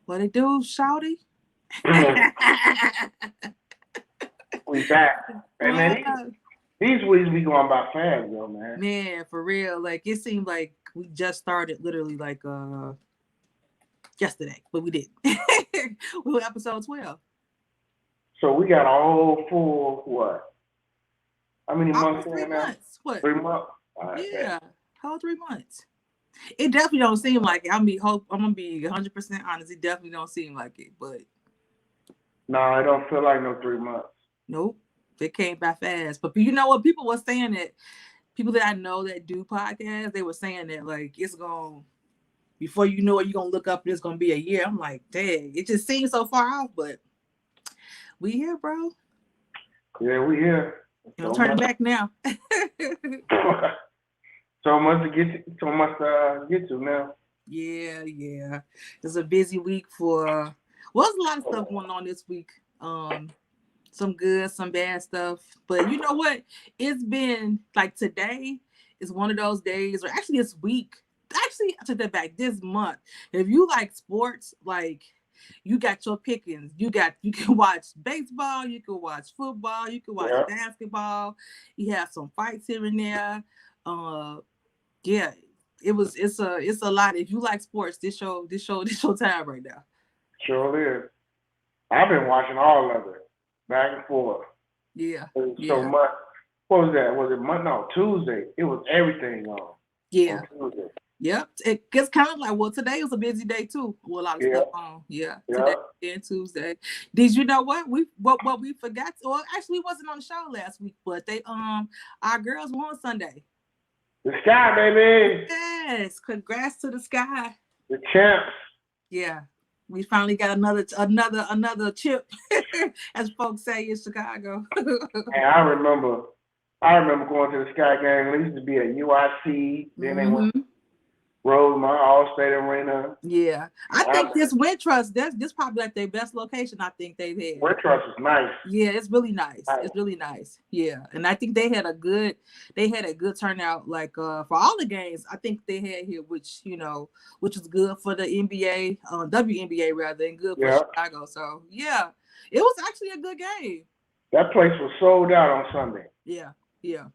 What it do, shouty? We back. Hey man, What? these weeks be going by fast though, man. Man, for real. Like it seemed like we just started literally like yesterday, but we did. We were episode 12. So we got a whole full what? How many months Almost three in now? months. What? 3 months. All right, bet. Yeah. Whole 3 months. It definitely don't seem like it. I'm gonna be 100% honest. It definitely don't seem like it, but No, I don't feel like no 3 months. nope. It came by fast. But you know what? People were saying that people that I know that do podcasts, they were saying that like it's gonna before you know it, you're gonna look up and it's gonna be a year. I'm like, dang, it just seems so far off, but we here, bro. Yeah, we here. You know, So turning much, back now. so much to get to, so much to get to now. Yeah. It's a busy week for well, there's a lot of stuff going on this week. Some good, some bad stuff. But you know what? It's been like today is one of those days, or actually this week. Actually, I took that back. This month, if you like sports, like you got your pickings. You can watch baseball, you can watch football, you can watch Yeah, basketball. You have some fights here and there. Uh, yeah, it's a lot. If you like sports, this your time right now. sure is. I've been watching all of it, back and forth. Yeah, It was so yeah, much. What was that? Was it Monday? No, Tuesday. It was everything on yeah. Tuesday. Yep. It gets kind of like, well, today was a busy day too. Well, a lot of Yeah, stuff on. Yeah. yeah. Today and Tuesday. Did you know what we forgot? Well, actually, it wasn't on the show last week, but they our girls won Sunday. The sky, baby. Yes. Congrats to the Sky. The champs. Yeah. We finally got another chip, as folks say in Chicago. And I remember going to the Sky game. It used to be at UIC. Then they went Hmm. Rosemont All State Arena. Yeah. I I, think this Wintrust, this probably like their best location I think they've had. Winter Trust is nice. Yeah, it's really nice. Nice. It's really nice. Yeah. And I think they had a good turnout like for all the games I think they had here, which which is good for the NBA, WNBA rather, and good for Yeah, Chicago. So yeah, it was actually a good game. that place was sold out on Sunday. Yeah, yeah,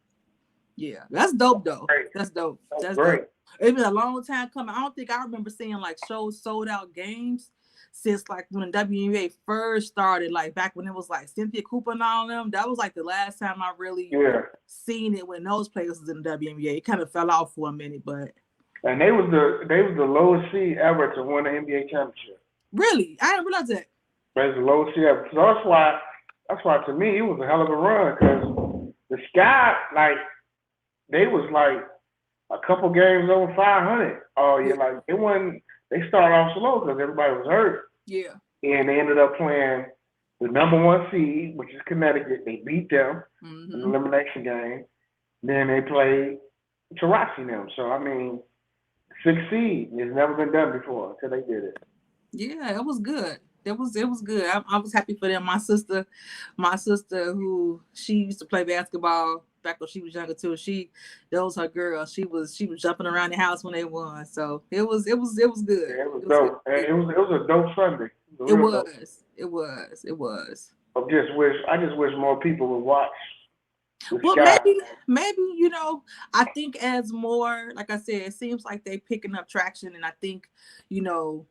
yeah. That's dope though. Great. That's dope. That was That's great. dope. It's been a long time coming. I don't think I remember seeing like shows sold out games since like when the WNBA first started, like back when it was like Cynthia Cooper and all them. That was like the last time I really Yeah. seen it when those players was in the WNBA. It kind of fell off for a minute, but And they was the lowest seed ever to win the NBA championship. really, I didn't realize that. They was the lowest seed ever. So that's why to me it was a hell of a run because the Sky they was like a couple games over 500. Oh yeah, Yeah, like it wasn't. They started off slow because everybody was hurt, yeah. and they ended up playing the number one seed, which is Connecticut. They beat them in the Hmm. elimination game. Then they played Taurasi them. So I mean, six seed. It's never been done before until they did it. Yeah, it was good. It was good. I was happy for them. My sister, who she used to play basketball back when she was younger too. That was her girl. She was jumping around the house when they won. So it was good. Yeah, it was It was good. dope. And Yeah, it was a dope Sunday. It was it a real dope. was. It was. It was. I just wish more people would watch the Well, Sky. maybe I think as more, like I said, it seems like they picking up traction, and I think you know,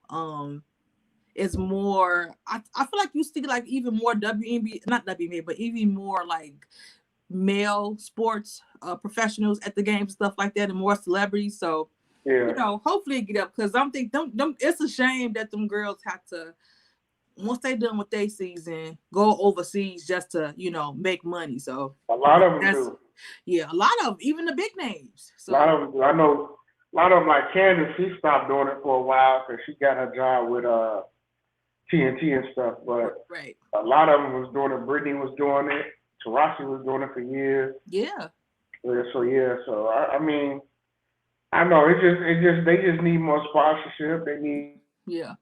it's more. I feel like you see like even more WNBA, not WNBA, but even more like male sports professionals at the games and stuff like that, and more celebrities. So Yeah. hopefully it get up because I'm think them. It's a shame that them girls have to once they done with their season go overseas just to make money. So A I lot think of them that's do. yeah, a lot of even the big names. A lot So of them do. I know a lot of them like Candace. She stopped doing it for a while because she got her job with TNT and stuff. But right, a lot of them was doing it. Brittany was doing it. Tarashi was doing it for years. yeah, Yeah, so yeah. So I mean, I know it just they just need more sponsorship. They need yeah.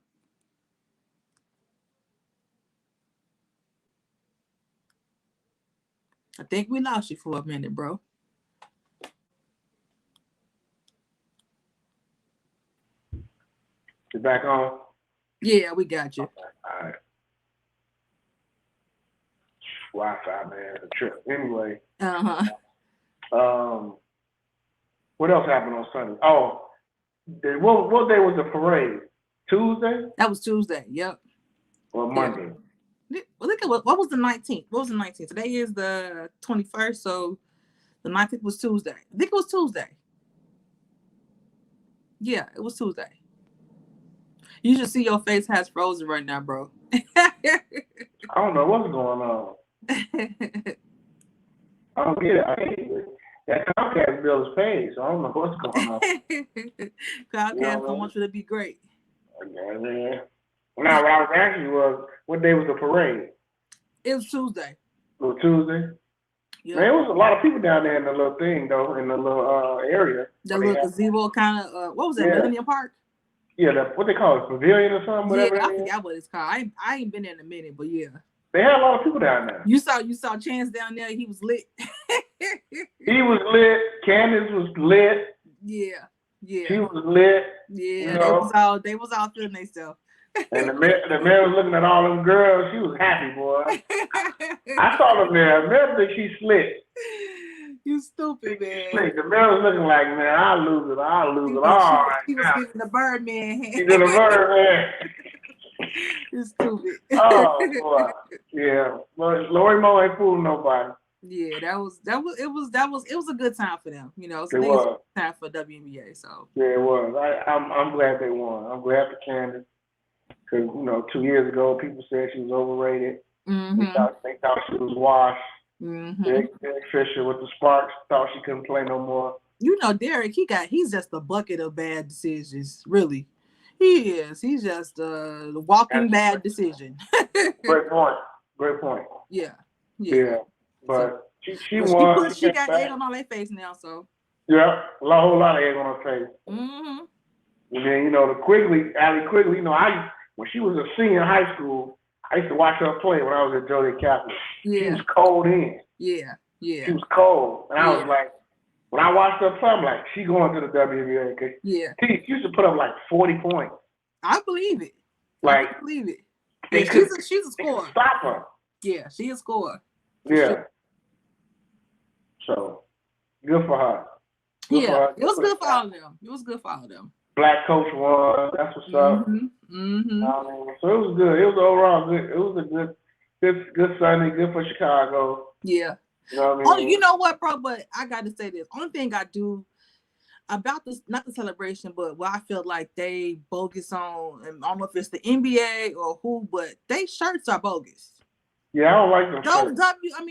I think we lost you for a minute, bro. to back on. Yeah, we got you. Okay. All right. Wi-Fi, man, a trip. Anyway, what else happened on Sunday? Oh, what day was the parade? Tuesday That was Tuesday. Yep. or Monday? Yeah. Look at what was the 19th? What was the 19th? Today is the 21st, so the 19th was Tuesday. I think it was Tuesday. Yeah, it was Tuesday. You should see your face has frozen right now, bro. I don't know what's going on. I don't get it. That Comcast bill is paid, so I don't know what's going on. Comcast don't want you to be great. Okay, man. Now, what I was asking you was, what day was the parade? It was Tuesday. It was Tuesday? Yep. Man, there was a lot of people down there in the little thing, though, in the little area. The little gazebo kind of, what was that, Millennium Park? Yeah, what they call it, pavilion or something, whatever. Yeah, I forgot what it's called. I ain't been there in a minute, but yeah. They had a lot of people down there. You saw Chance down there. He was lit. He was lit. Candace was lit. Yeah. She was lit. Yeah, you know? they was all feeling themselves. And the mayor was looking at all them girls. She was happy, boy. I saw the mayor. The mayor think she slick. You stupid, man. The mayor was looking like, man, I'll lose it all right He was giving the Birdman hand. He did a Birdman. You're stupid. Oh, boy. Yeah. But Lori Moe ain't fooling nobody. Yeah, it was a good time for them. You know, it was a good time for WNBA. So yeah, it was. I'm glad they won. I'm glad for Candace. Because, 2 years ago, people said she was overrated. Mm-hmm. They thought she was washed. Mm-hmm. Derek Fisher with the Sparks thought she couldn't play no more. Derek, he's just a bucket of bad decisions. Really, he is. He's just a walking bad decision. Great point. Yeah. But she won. She got egg on her face now, so. Yeah, a whole lot of egg on her face. Mm-hmm. And then Allie Quigley. When she was a senior in high school, I used to watch her play when I was at Joliet Catholic. Yeah. She was cold in. Yeah. She was cold. And I was like, when I watched her play, I'm like, she going to the WNBA. She used to put up like 40 points. I believe it. Like, I believe it. Yeah, she's a scorer. Stop her. Yeah, she a scorer. Yeah. Sure. So, good for her. It was good for all of them. Black coach won. That's what's up. Mm-hmm. So it was good. It was overall good. It was a good Sunday. Good for Chicago. Yeah. You know what I mean? You know what, bro? But I got to say this. Only thing I do about this, not the celebration, but what I feel like they bogus on, and I don't know if it's the NBA or who, but they shirts are bogus. Yeah, I don't like them shirts.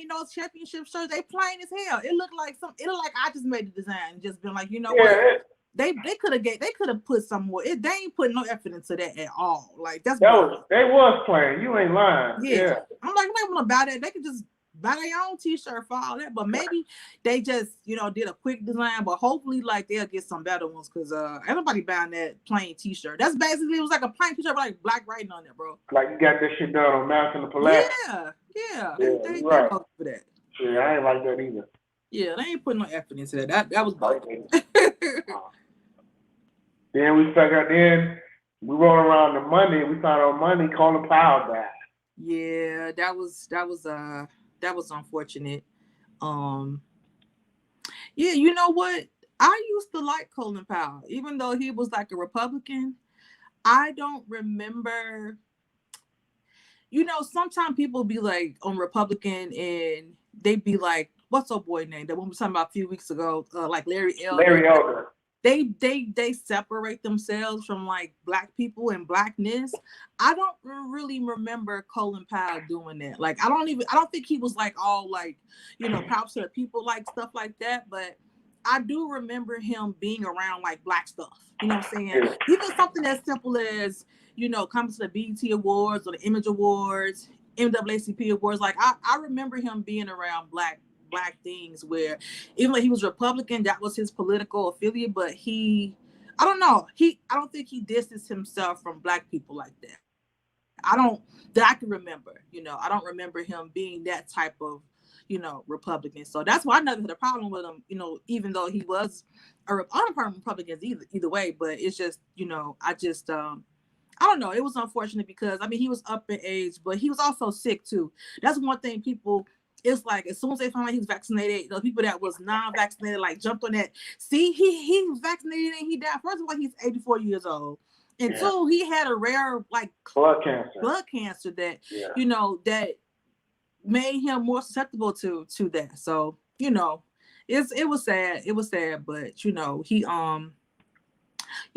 Those championship shirts, they plain as hell. It looked like I just made the design and just been like, you know what? They could have put some more. They ain't put no effort into that at all. Like they was playing. You ain't lying. Yeah. I'm like, they want to buy that. They could just buy their own T-shirt for all that. But maybe they just did a quick design. But hopefully, like they'll get some better ones because everybody buying that plain T-shirt. That's basically, it was like a plain T-shirt with like black writing on it, bro. Like you got this shit done on Mouse and the Palace. Yeah. They right. for that. Yeah, I ain't like that either. Yeah, they ain't putting no effort into that. That was bogus. Then we rolled around to Monday. We found on Monday Colin Powell died. Yeah, that was unfortunate. Yeah, you know what? I used to like Colin Powell, even though he was like a Republican. I don't remember. Sometimes people be like on Republican and they be like, what's our boy name? That one we was talking about a few weeks ago, like Larry Elder. Larry Elder. They separate themselves from like black people and blackness. I don't really remember Colin Powell doing that. Like I don't think he was like all like, props to the people, like stuff like that. But I do remember him being around like black stuff. You know what I'm saying? Yeah. Even something as simple as, coming to the BET Awards or the Image Awards, NAACP Awards. Like I remember him being around black things where even though he was Republican, that was his political affiliate, but I don't think he distanced himself from black people like that. I can remember, I don't remember him being that type of, Republican. So that's why I never had a problem with him, even though he was a Republican either way, but it's just, I don't know. It was unfortunate because I mean he was up in age, but he was also sick too. That's one thing people. It's like as soon as they found out he was vaccinated, the people that was non-vaccinated like jumped on that. See, he was vaccinated and he died. First of all, he's 84 years old, and two, he had a rare like blood cancer that that made him more susceptible to that. So it was sad. It was sad, but he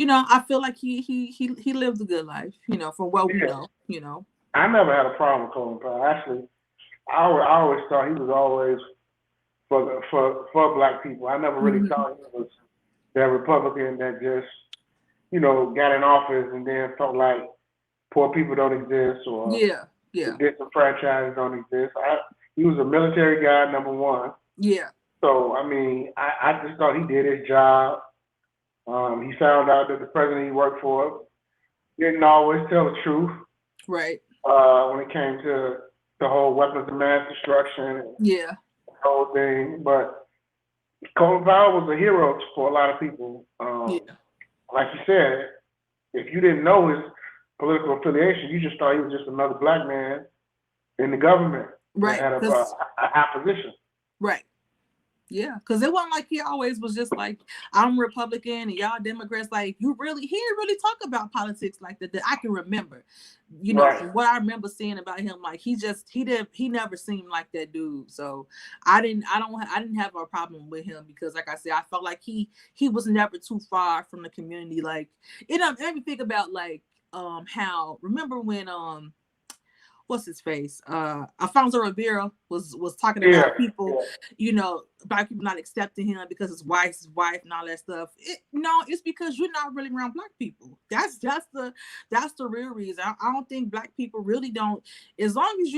I feel like he lived a good life, from what we know. I never had a problem with Colin Powell. Actually, I always thought he was always for black people. I never really thought he was that Republican that just, got in office and then felt like poor people don't exist or disenfranchised don't exist. He was a military guy, number one. Yeah. So, I mean, I just thought he did his job. He found out that the president he worked for didn't always tell the truth. Right. When it came to the whole weapons of mass destruction. Yeah. The whole thing. But Colin Powell was a hero for a lot of people. Like you said, if you didn't know his political affiliation, you just thought he was just another black man in the government. Right. That had a high position. Right. Yeah, because it wasn't like he always was just like, I'm Republican and y'all Democrats. Like, he didn't really talk about politics like that I can remember. From what I remember seeing about him, like he never seemed like that dude. So I didn't have a problem with him because, like I said, I felt like he was never too far from the community. Like, it made me think about like how, remember when what's his face? Alfonso Rivera was talking about people, black people not accepting him because his wife's wife and all that stuff. It's because you're not really around black people. That's the real reason. I don't think black people really don't. As long as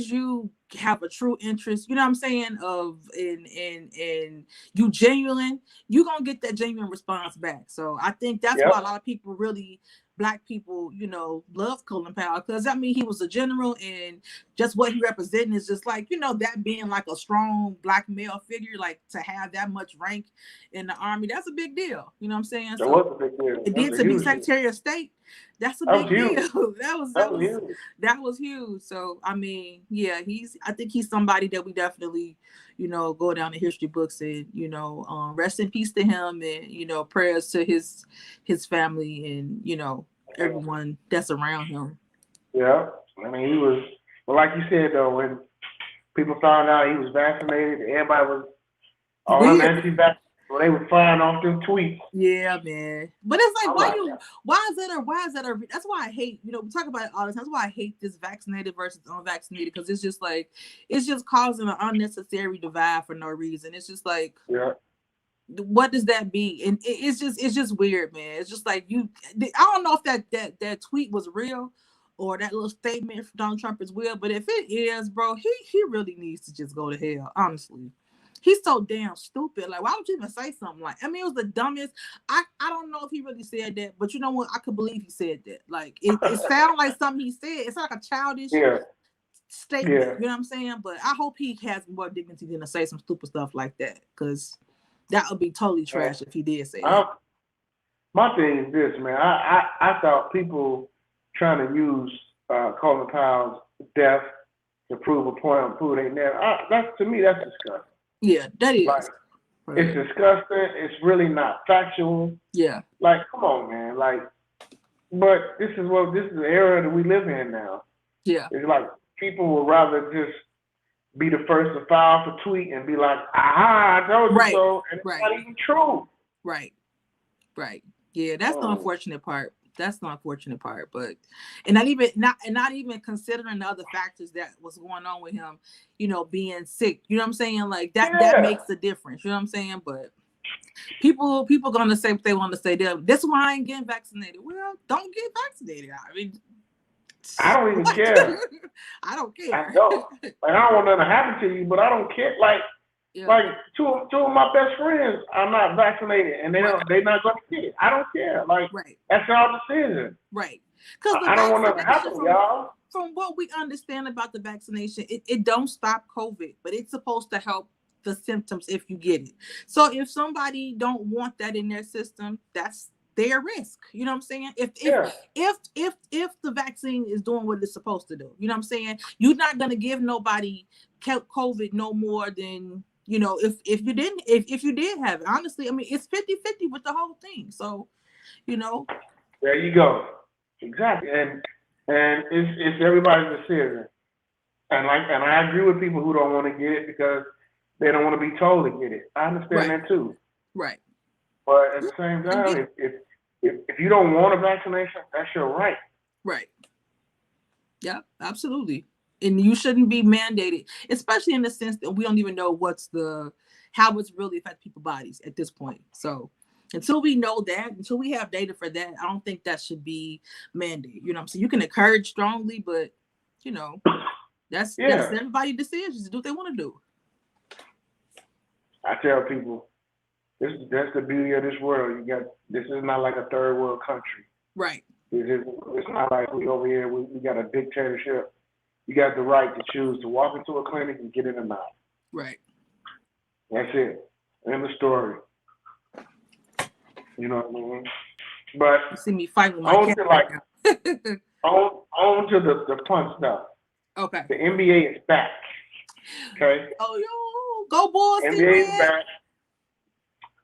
you have a true interest, you know what I'm saying, in you genuine, you're gonna get that genuine response back. So I think that's why a lot of people really, black people, love Colin Powell, because I mean he was a general and just what he represented is just like, that being like a strong black male figure, like to have that much rank in the army, that's a big deal. You know what I'm saying? That was a big deal. It did to be Secretary of State. That's a big deal. That was huge. So I mean, yeah, I think he's somebody that we definitely, go down the history books and, rest in peace to him and, prayers to his family and, everyone that's around him. Yeah. I mean, he was, well, like you said though, when people found out he was vaccinated, everybody was all anti-vaccinated. Well, they were firing off them tweets. Yeah, man. But it's like, why is that? That's why I hate, we talk about it all the time. That's why I hate this vaccinated versus unvaccinated, because it's just like, it's just causing an unnecessary divide for no reason. It's just like, what does that be? And it's just weird, man. It's just like I don't know if that tweet was real or that little statement from Donald Trump is real, but if it is, bro, he really needs to just go to hell, honestly. He's so damn stupid. Like, why would you even say something like? I mean, it was the dumbest. I don't know if he really said that, but you know what? I could believe he said that. Like, it sounded like something he said. It's like a childish statement. You know what I'm saying? But I hope he has more dignity than to say some stupid stuff like that, because that would be totally trash if he did say that. My thing is this, man. I thought people trying to use Colin Powell's death to prove a point on prove they never. To me, that's disgusting. Yeah, that is. Like, it's disgusting. It's really not factual. Yeah. Like, come on, man. Like, but this is the era that we live in now. Yeah. It's like people would rather just be the first to file for tweet and be like, aha, I told you so, and it's not even true. Right. Yeah, that's the unfortunate part. That's the unfortunate part, but not even considering the other factors that was going on with him, being sick. You know what I'm saying? Like that makes a difference. You know what I'm saying? But people gonna say what they want to say. That's why I ain't getting vaccinated. Well, don't get vaccinated. I mean, I don't even care. I don't care. I don't. Like, I don't want nothing to happen to you, but I don't care. Like. Yeah. Like two of my best friends are not vaccinated, and they're not going to get it. I don't care. Like that's our decision. Right. Because I don't want nothing to happen, y'all. From what we understand about the vaccination, it don't stop COVID, but it's supposed to help the symptoms if you get it. So if somebody don't want that in their system, that's they're at risk. You know what I'm saying? If the vaccine is doing what it's supposed to do, you know what I'm saying? You're not gonna give nobody COVID no more than, you know, if you didn't, if you did have it. Honestly, I mean, it's 50-50 with the whole thing. So, you know. There you go. Exactly. And it's everybody's decision. And I agree with people who don't want to get it because they don't want to be told to get it. I understand that too. Right. But at the same time, if you don't want a vaccination, that's your right. Right. Yeah, absolutely. And you shouldn't be mandated, especially in the sense that we don't even know how it's really affect people's bodies at this point. So until we know that, until we have data for that, I don't think that should be mandated. You know what I'm saying? You can encourage strongly, but you know, that's everybody's decision to do what they want to do. I tell people, that's the beauty of this world. This is not like a third world country. Right. It's not like we over here, we got a dictatorship. You got the right to choose to walk into a clinic and get in or not. Right. That's it. End of story. You know what I mean? But you see me fighting with my cat. On to the fun stuff. Okay. The NBA is back. Okay. Oh, yo, go Bulls! NBA is back.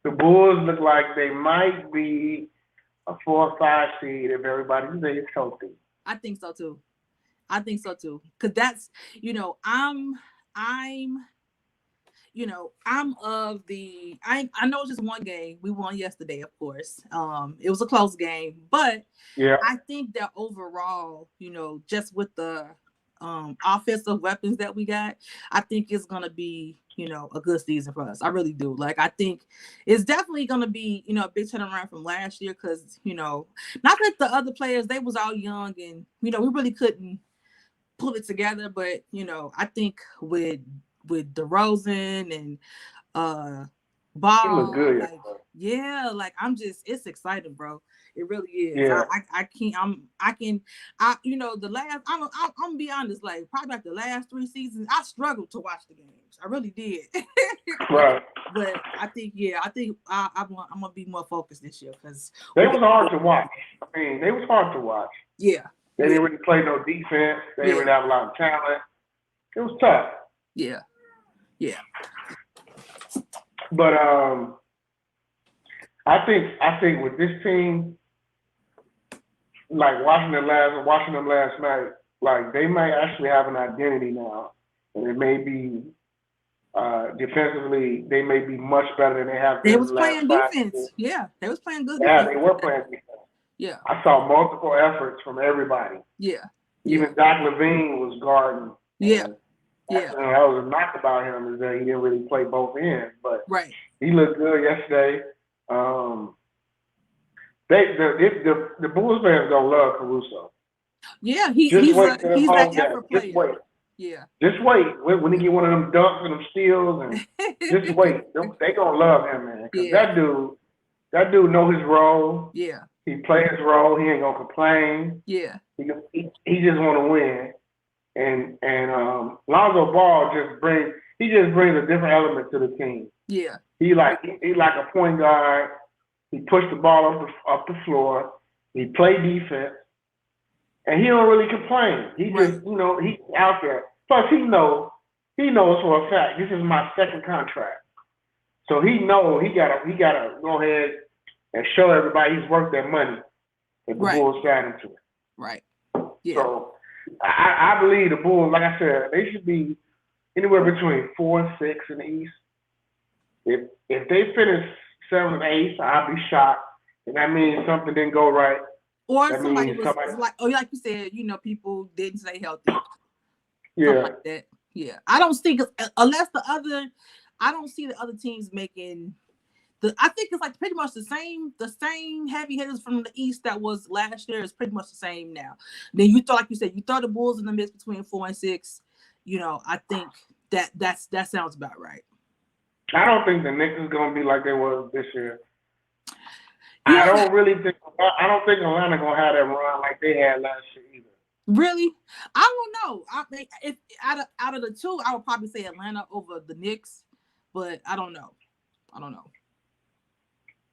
The Bulls look like they might be a 4 or 5 seed if everybody stays healthy. I think so too. Cause that's, you know, I'm of the, I know it's just one game. We won yesterday, of course. It was a close game, but yeah, I think that overall, you know, just with the offensive weapons that we got, I think it's gonna be, you know, a good season for us. I really do. Like, I think it's definitely gonna be, you know, a big turnaround from last year because, you know, not that the other players, they was all young and, you know, we really couldn't pull it together, but you know, I think with DeRozan and Ball, he look good. Like it's exciting, bro. It really is. Yeah. You know, I'm gonna be honest, like probably like the last 3 seasons, I struggled to watch the games. I really did. Right. But I think I'm gonna be more focused this year because they was hard to watch. I mean, they was hard to watch. Yeah. They didn't really play no defense. They didn't really have a lot of talent. It was tough. Yeah. Yeah. But I think with this team, like watching them last night, like they might actually have an identity now, and it may be defensively they may be much better than they have been. They was playing defense. Yeah, they was playing good. Yeah, they were playing defense. Yeah. I saw multiple efforts from everybody. Yeah. Even Zach LaVine was guarding. Yeah. Yeah. That was a knock about him is that he didn't really play both ends, but he looked good yesterday. The Bulls fans gonna love Caruso. Yeah, he's that effort player. Just wait. Yeah. Just wait. When he get one of them dunks and them steals, and just wait. They gonna love him, man. Cause that dude know his role. Yeah. He play his role. He ain't gonna complain. Yeah. He just want to win. And Lonzo Ball just brings a different element to the team. Yeah. He like a point guard. He pushed the ball up the floor. He play defense, and he don't really complain. He just he's out there. Plus he knows for a fact this is my second contract, so he knows he gotta go ahead and show everybody he's worth that money that the Bulls signed him to. Right. Yeah. So I believe the Bulls, like I said, they should be anywhere between 4 and 6 in the East. If they finish 7th and 8th, I'll be shocked, and that means something didn't go right. Or somebody was like, like you said, you know, people didn't stay healthy. Yeah. Something like that. Yeah. I don't think I don't see the other teams making. I think it's like pretty much the same heavy hitters from the East that was last year is pretty much the same now. Then you throw the Bulls in the mix between 4 and 6. You know, I think that sounds about right. I don't think the Knicks is gonna be like they was this year. I don't think Atlanta gonna have that run like they had last year either. Really? I don't know. I think if out of the two, I would probably say Atlanta over the Knicks, but I don't know.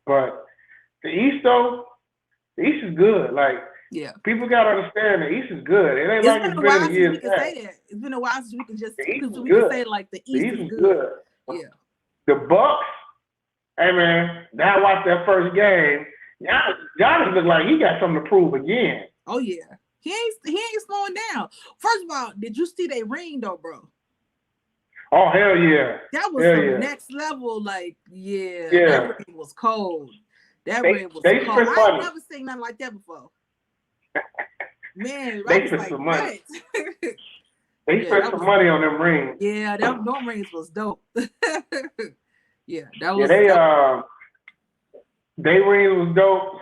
But the East, though, The East is good. Like, Yeah. people gotta understand the East is good. It ain't It's like been it's a been while in since years we can past. say that. It's been a while since we can just The East is we can good. say like the The East East is is good. good. Yeah. The Bucks, hey man, now I watched that first game. Giannis look like he got something to prove again. Oh yeah. He ain't slowing down. First of all, did you see they ring though, bro? Oh hell yeah. That was hell some yeah. next level, like, Yeah. that ring was cold. That ring was they cold. spent I ain't money. never seen nothing like that before. Man, I They was spent like, some money. what? They spent some money on them rings. Yeah, them rings was dope. Yeah, that was. Yeah, they rings was dope.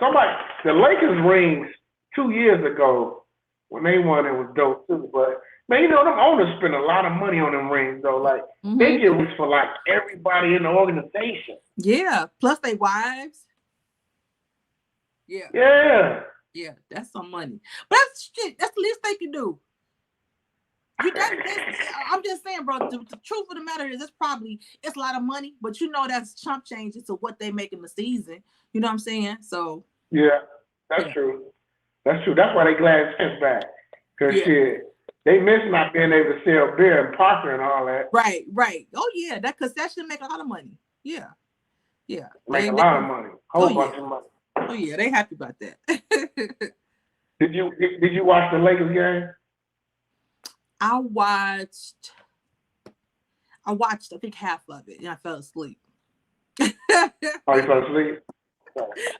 The Lakers rings 2 years ago when they won, it was dope too. But man, you know them owners spend a lot of money on them rings though. Like they get rings for like everybody in the organization. Yeah, plus they wives. Yeah. Yeah. Yeah, that's some money. But that's shit. That's the least they can do. I'm just saying, bro. The truth of the matter is, it's a lot of money, but you know that's chump changes to what they make in the season. You know what I'm saying? So yeah, that's true. That's true. That's why they glad Spence back. Cause shit, they miss not being able to sell beer and Parker and all that. Right. Oh yeah, because that should make a lot of money. Yeah. Make a lot of money. Whole bunch of money. Oh yeah, they happy about that. Did you watch the Lakers game? I watched I think half of it and I fell asleep. Oh, you fell asleep?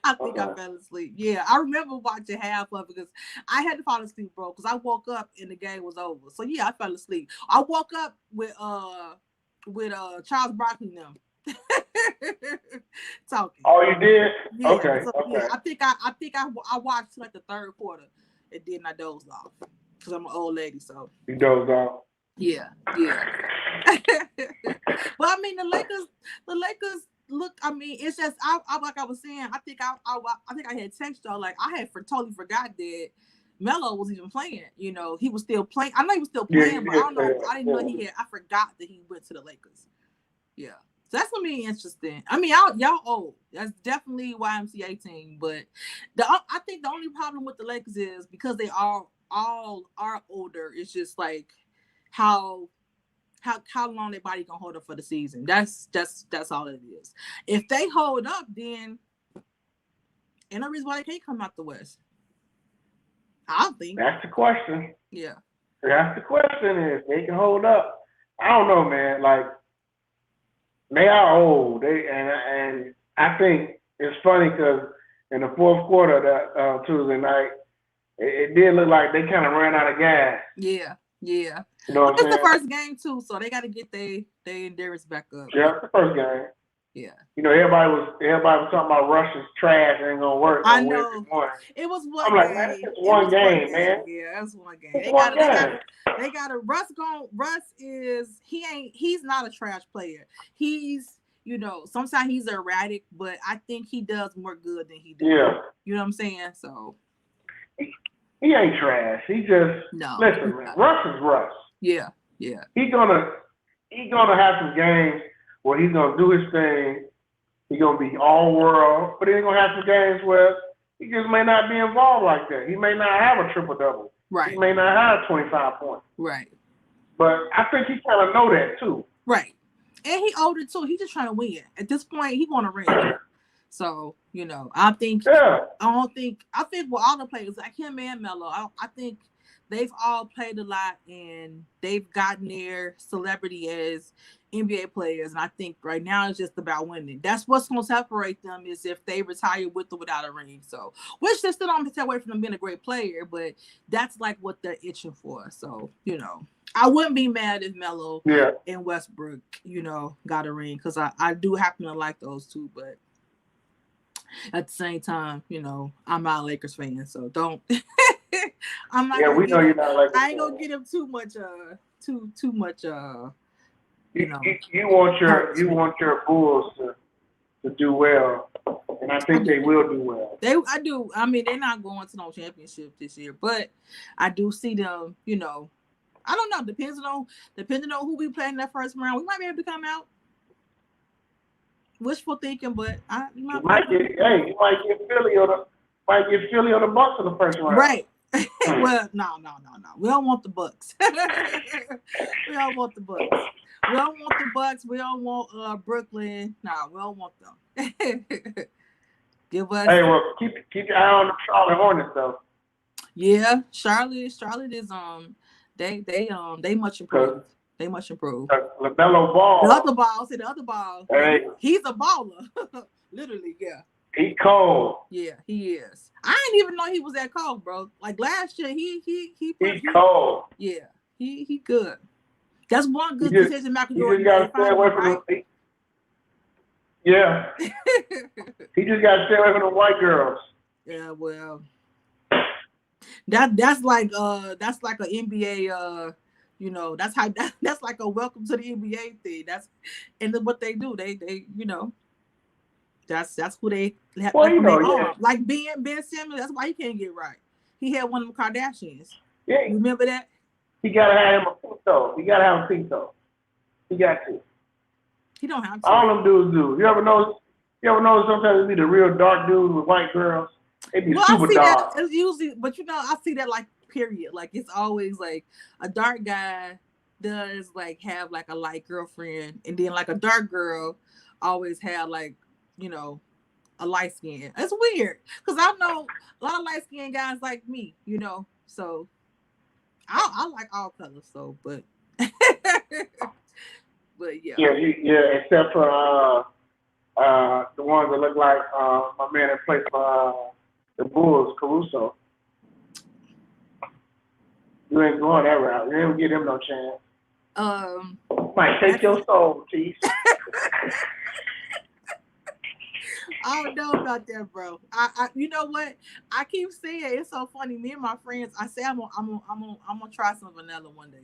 I think I fell asleep. Yeah, I remember watching half of it because I had to fall asleep, bro, because I woke up and the game was over. So yeah, I fell asleep. I woke up with Charles Barkley now. Talking. Oh, you did? Yeah. Okay. So, okay. Yeah, I think I watched like the third quarter and then I dozed off because I'm an old lady. So you dozed off. Yeah. But I mean, the Lakers look. I mean, it's just I like I was saying. I think I had text y'all like I had totally forgot that Melo was even playing. You know, he was still playing. I know he was still playing, but I don't know. I didn't know he had. I forgot that he went to the Lakers. Yeah. So that's gonna be interesting. I mean, y'all old. That's definitely YMCA team. But I think the only problem with the Lakers is because they all are older. It's just like how long their body gonna hold up for the season. That's all it is. If they hold up, then ain't no reason why they can't come out the West. I don't think. That's the question. Yeah. That's the question is they can hold up. I don't know, man. Like they are old. And I think it's funny because in the fourth quarter that Tuesday night, it did look like they kind of ran out of gas. Yeah. You know what I'm saying? It's the first game too, so they got to get their endurance back up. Yeah, it's the first game. Yeah. You know, everybody was talking about Russia's trash ain't gonna work. I know. It was one game. I'm like, man, it's one game, man. Yeah, that's one game. They got a Russ he's not a trash player. He's, you know, sometimes he's erratic, but I think he does more good than he does. Yeah. You know what I'm saying? So he ain't trash. He just listen, man. Russ is Russ. Yeah. He's gonna have some games where he's gonna do his thing. He's gonna be all world, but he's gonna have some games where he just may not be involved like that. He may not have a triple double. Right. He may not have 25 points. Right. But I think he kind of know that too. Right. And he older too. He's just trying to win. At this point, he want to win. So, you know, I think with all the players, like him and Melo, I think they've all played a lot and they've gotten their celebrity as NBA players. And I think right now it's just about winning. That's what's going to separate them is if they retire with or without a ring. So, which they still don't take away from them being a great player, but that's like what they're itching for. So, you know, I wouldn't be mad if Melo and Westbrook, you know, got a ring because I do happen to like those two, but at the same time, you know, I'm not a Lakers fan, so don't. I'm not. Yeah, we know you're not like. I ain't gonna get him too much. Too much. You know. You want your Bulls to do well, and I think they will do well. I do. I mean, they're not going to no championship this year, but I do see them. You know, I don't know. Depending on who we play in that first round, we might be able to come out. Wishful thinking, but you might get Philly might get Philly or the Bucks in the first round. Right. Well, no. We don't want the Bucks. We don't want the Bucks. We don't want the Bucks. We don't want Brooklyn. No, we don't want them. Give us. Hey, well, keep your eye on the Charlotte Hornets though. Yeah, Charlotte is they much improved. They much improved. LaMelo Ball. The other ball. Hey. He's a baller. Literally, yeah. He cold. Yeah, he is. I didn't even know he was that cold, bro. Like last year, he's cold. Yeah, he good. That's one good decision Michael Jordan. He just got to stay away from the. Yeah. He just got to stay away from the white girls. Yeah, well, that's like an NBA. That's like a welcome to the NBA thing. And then what they do, they that's who they have. Like Ben Simmons, that's why he can't get right. He had one of them Kardashians. Yeah. You remember that? He gotta have him a pinto. He got to. He don't have to. All them dudes do. You ever notice sometimes it be the real dark dudes with white girls? They be super dark. It's usually, but I see that like period. Like it's always like a dark guy does like have like a light girlfriend, and then like a dark girl always have like, a light skin. It's weird because I know a lot of light skinned guys like me, so I like all colors. So, but yeah. Yeah, except for the ones that look like my man that plays for the Bulls, Caruso. You ain't going that route. You ain't give him no chance. Might take your soul, Tise. I don't know about that, bro. I you know what? I keep saying it's so funny. Me and my friends, I say I'm gonna try some vanilla one day.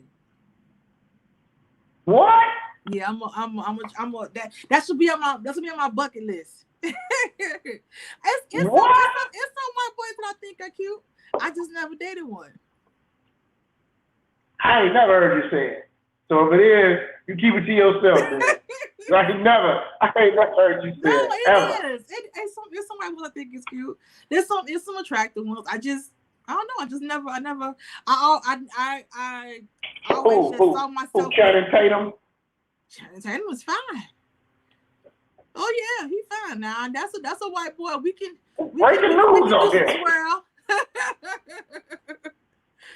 What? Yeah, that should be on my bucket list. It's some white boys that I think are cute. I just never dated one. I ain't never heard you say it. So if it is, you keep it to yourself, man. I ain't never heard you say it. No, it is. It's some white boys I think is cute. There's some attractive ones. I don't know. I always just saw myself. Channing Tatum. Channing Tatum was fine. Oh yeah, he's fine now. That's a white boy. We can news on here. Swirl.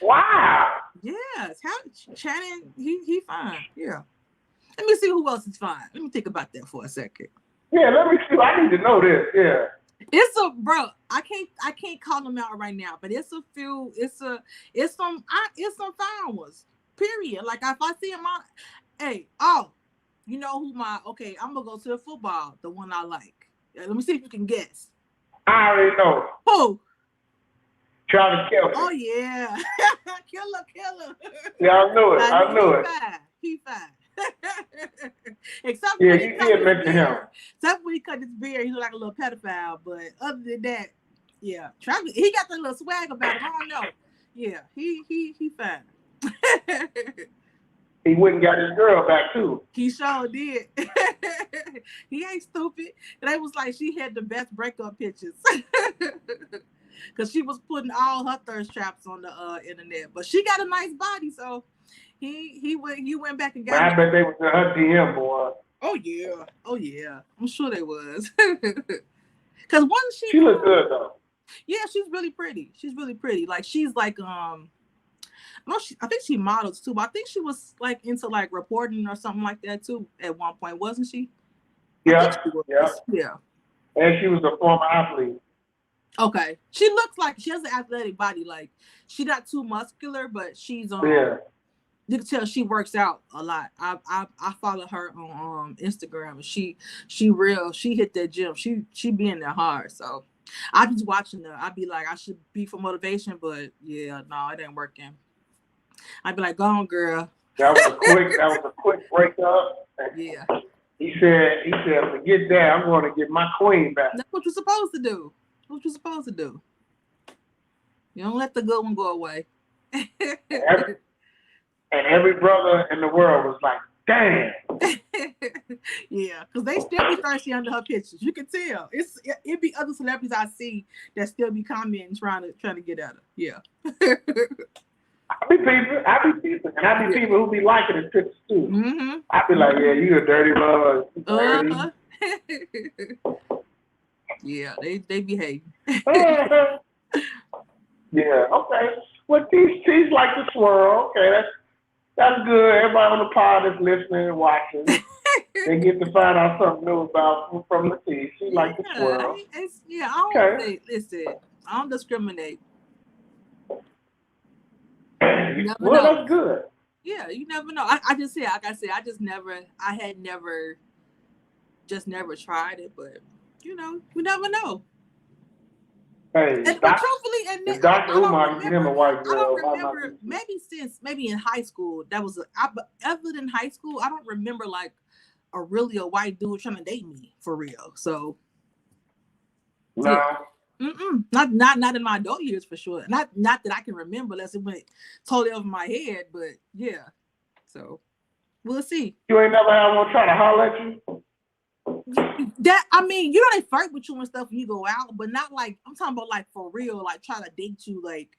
Wow. Yes, Channing, he fine. Yeah. Let me see who else is fine. Let me think about that for a second. Yeah, let me see. I need to know this. Yeah. I can't call them out right now, but it's some fine ones. Period. Like if I see him you know who I'm gonna go to the football, the one I like. Let me see if you can guess. I already know. Who? Travis Kelce. Oh yeah. Killer. Yeah, I knew it. He fine. Except yeah, you did mention him. Except when he cut his beard, he looked like a little pedophile. But other than that, yeah, Travis, he got that little swag about him. I don't know. Yeah, he fine. He went and got his girl back too. He sure did. He ain't stupid. They was like she had the best breakup pictures. Cause she was putting all her thirst traps on the internet. But she got a nice body, so he went back and got I bet they was in her DM, boy. Oh yeah. I'm sure they was. Cause she looked good though. Yeah, she's really pretty. Like she's like I think she models too, but I think she was like into like reporting or something like that too at one point, wasn't she? Yeah. Yeah. And she was a former athlete. Okay. She looks like she has an athletic body. Like she's not too muscular, but she's you can tell she works out a lot. I follow her on Instagram, and she hit that gym. She be in there hard. So I just watching her. I'd be like, I should be for motivation, but yeah, no, it ain't working. I'd be like, go on, girl. That was a quick breakup. Yeah. He said, forget that. I'm going to get my queen back. That's what you're supposed to do. You don't let the good one go away. And every brother in the world was like, damn. Yeah, because they still be thirsty under her pictures. You can tell. It be other celebrities I see that still be commenting trying to get at her. Yeah. I be people, and I be people who be liking his pictures too. Mm-hmm. I be like, yeah, you a dirty mug. Uh-huh. Yeah, they behave. Yeah, okay. Well, Tise like the swirl. Okay, that's good. Everybody on the pod is listening and watching. They get to find out something new about from the Tise. She like the swirl. I don't say, listen, I don't discriminate. You never Well, know. that's good. Yeah, you never know. I just said, like I said, I had never tried it, but you never know. Hey, But truthfully, and Dr. Umar give him a white girl. I don't remember. Maybe in high school that was other than high school, I don't remember like a white dude trying to date me for real. So no. Yeah. Not in my adult years for sure. Not that I can remember, unless it went totally over my head. But yeah, so we'll see. You ain't never had one try to holler at you? That they flirt with you and stuff when you go out, but not like I'm talking about like for real, like try to date you, like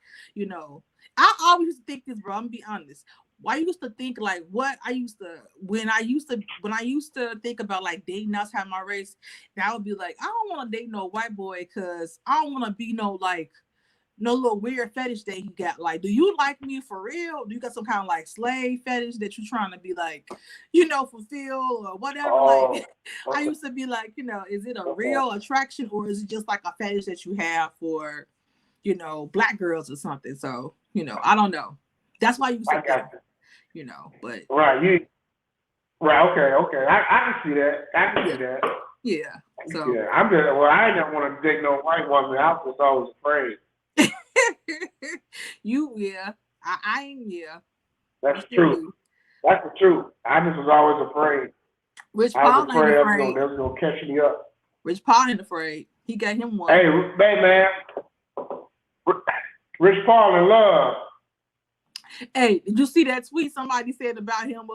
I always used to think this, bro. I'm gonna be honest. I used to think like when I used to think about like dating outside my race, that would be like I don't want to date no white boy because I don't want to be no little weird fetish that he got. Like, do you like me for real? Do you got some kind of like slave fetish that you're trying to be like, fulfill or whatever? Like, I used to be like, is it a real attraction or is it just like a fetish that you have for, black girls or something? So, I don't know. That's why you said that, but right, okay. I can see that. Yeah. So yeah, I didn't want to date no white woman. I was always afraid. That's true. That's the truth. I just was always afraid. Rich Paul ain't afraid. They was gonna catch me up. Rich Paul ain't afraid. He got him one. Hey man, Rich Paul in love. Hey, did you see that tweet somebody said about him?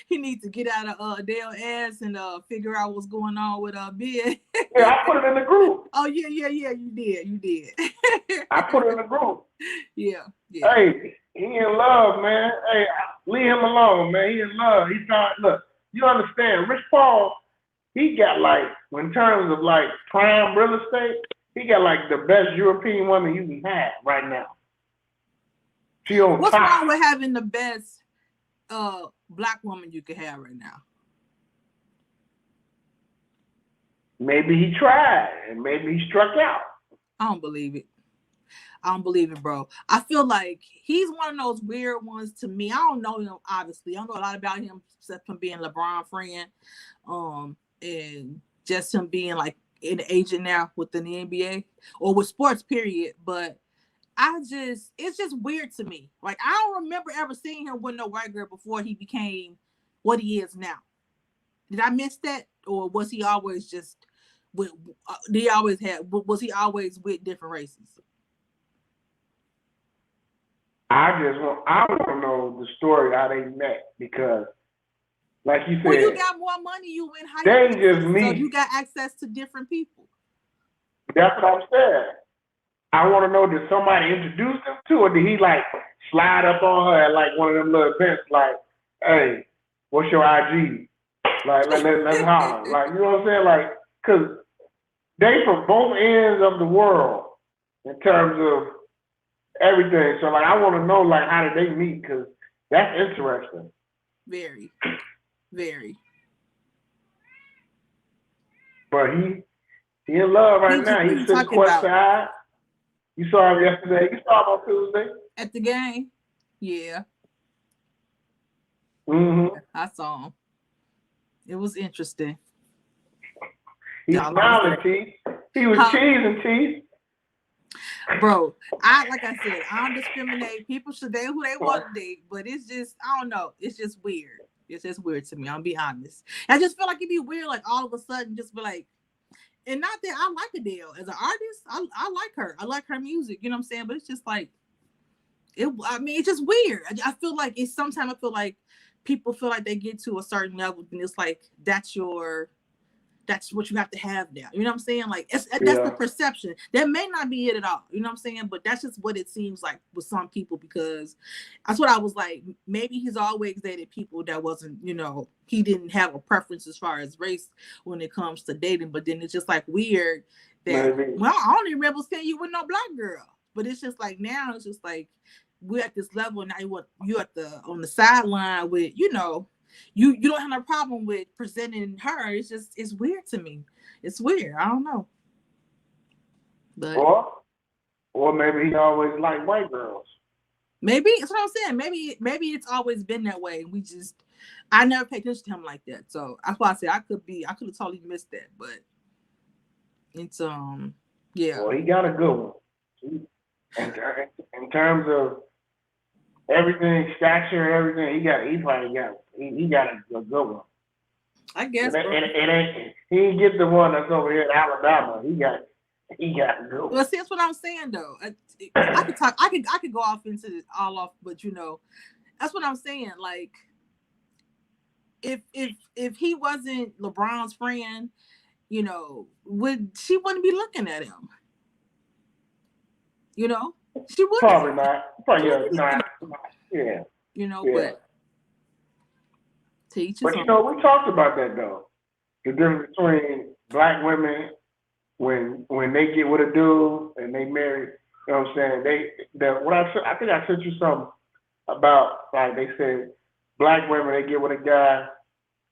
He needs to get out of Dale ass and figure out what's going on with Ben. Yeah, I put it in the group. Oh yeah, you did. I put it in the group. Yeah. Hey, he in love, man. Hey, leave him alone, man. He in love. Look, you understand? Rich Paul, he got like, in terms of like prime real estate, he got like the best European woman you can have right now. She on What's top. wrong with having the best black woman you could have right now? Maybe he tried and maybe he struck out. I don't believe it, bro. I feel like he's one of those weird ones to me. I don't know him, obviously. I don't know a lot about him except from being LeBron's friend. And just him being like an agent now within the NBA or with sports, period. But it's just weird to me. Like, I don't remember ever seeing him with no white girl before he became what he is now. Did I miss that? Or was he always just with, was he always with different races? I want to know the story how they met because, like you said, when you got more money, you went higher. They ain't just me. So you got access to different people. That's what I'm saying. I want to know, did somebody introduce him to, or did he like slide up on her at like one of them little events, like, hey, what's your IG? Like, let's holler. Like, you know what I'm saying? Like, because they from both ends of the world in terms of everything. So, like, I want to know, like, how did they meet? Because that's interesting. Very, very. But he in love right now. He's sitting courtside. You saw him yesterday. You saw him on Tuesday. At the game? Yeah. Mm-hmm. I saw him. It was interesting. He's smiling, Tise. He was cheesing, Tise. Bro, like I said, I don't discriminate. People should date who they want to date, but it's just, I don't know. It's just weird. It's just weird to me. I'll be honest. I just feel like it'd be weird, like all of a sudden, just be like, and not that I like Adele as an artist. I like her. I like her music. You know what I'm saying? But it's just like, I mean, it's just weird. I feel like it's sometimes I feel like people feel like they get to a certain level and it's like that's what you have to have now. You know what I'm saying? Like that's the perception. That may not be it at all. You know what I'm saying? But that's just what it seems like with some people, because that's what I was like. Maybe he's always dated people that wasn't, he didn't have a preference as far as race when it comes to dating. But then it's just like weird that, well, I don't even remember seeing you with no black girl. But it's just like now it's just like we're at this level and now you at on the sideline with, you don't have no problem with presenting her. It's weird to me. It's weird. I don't know. But or maybe he always liked white girls. Maybe that's what I'm saying. Maybe it's always been that way. I never paid attention to him like that. So that's why I said I could have totally missed that. But it's yeah. Well, he got a good one. In terms of everything, stature, everything, he probably got a good one. I guess he didn't get the one that's over here in Alabama. He got a good one. Well, see, that's what I'm saying though. I could talk. I could go off into this all off, but that's what I'm saying. Like, if he wasn't LeBron's friend, she wouldn't be looking at him. She wouldn't. Probably not. Probably not. Yeah. But teach. But we talked about that though. The difference between black women when they get with a dude and they marry. You know what I'm saying? I think I sent you something about, like, they said black women, they get with a guy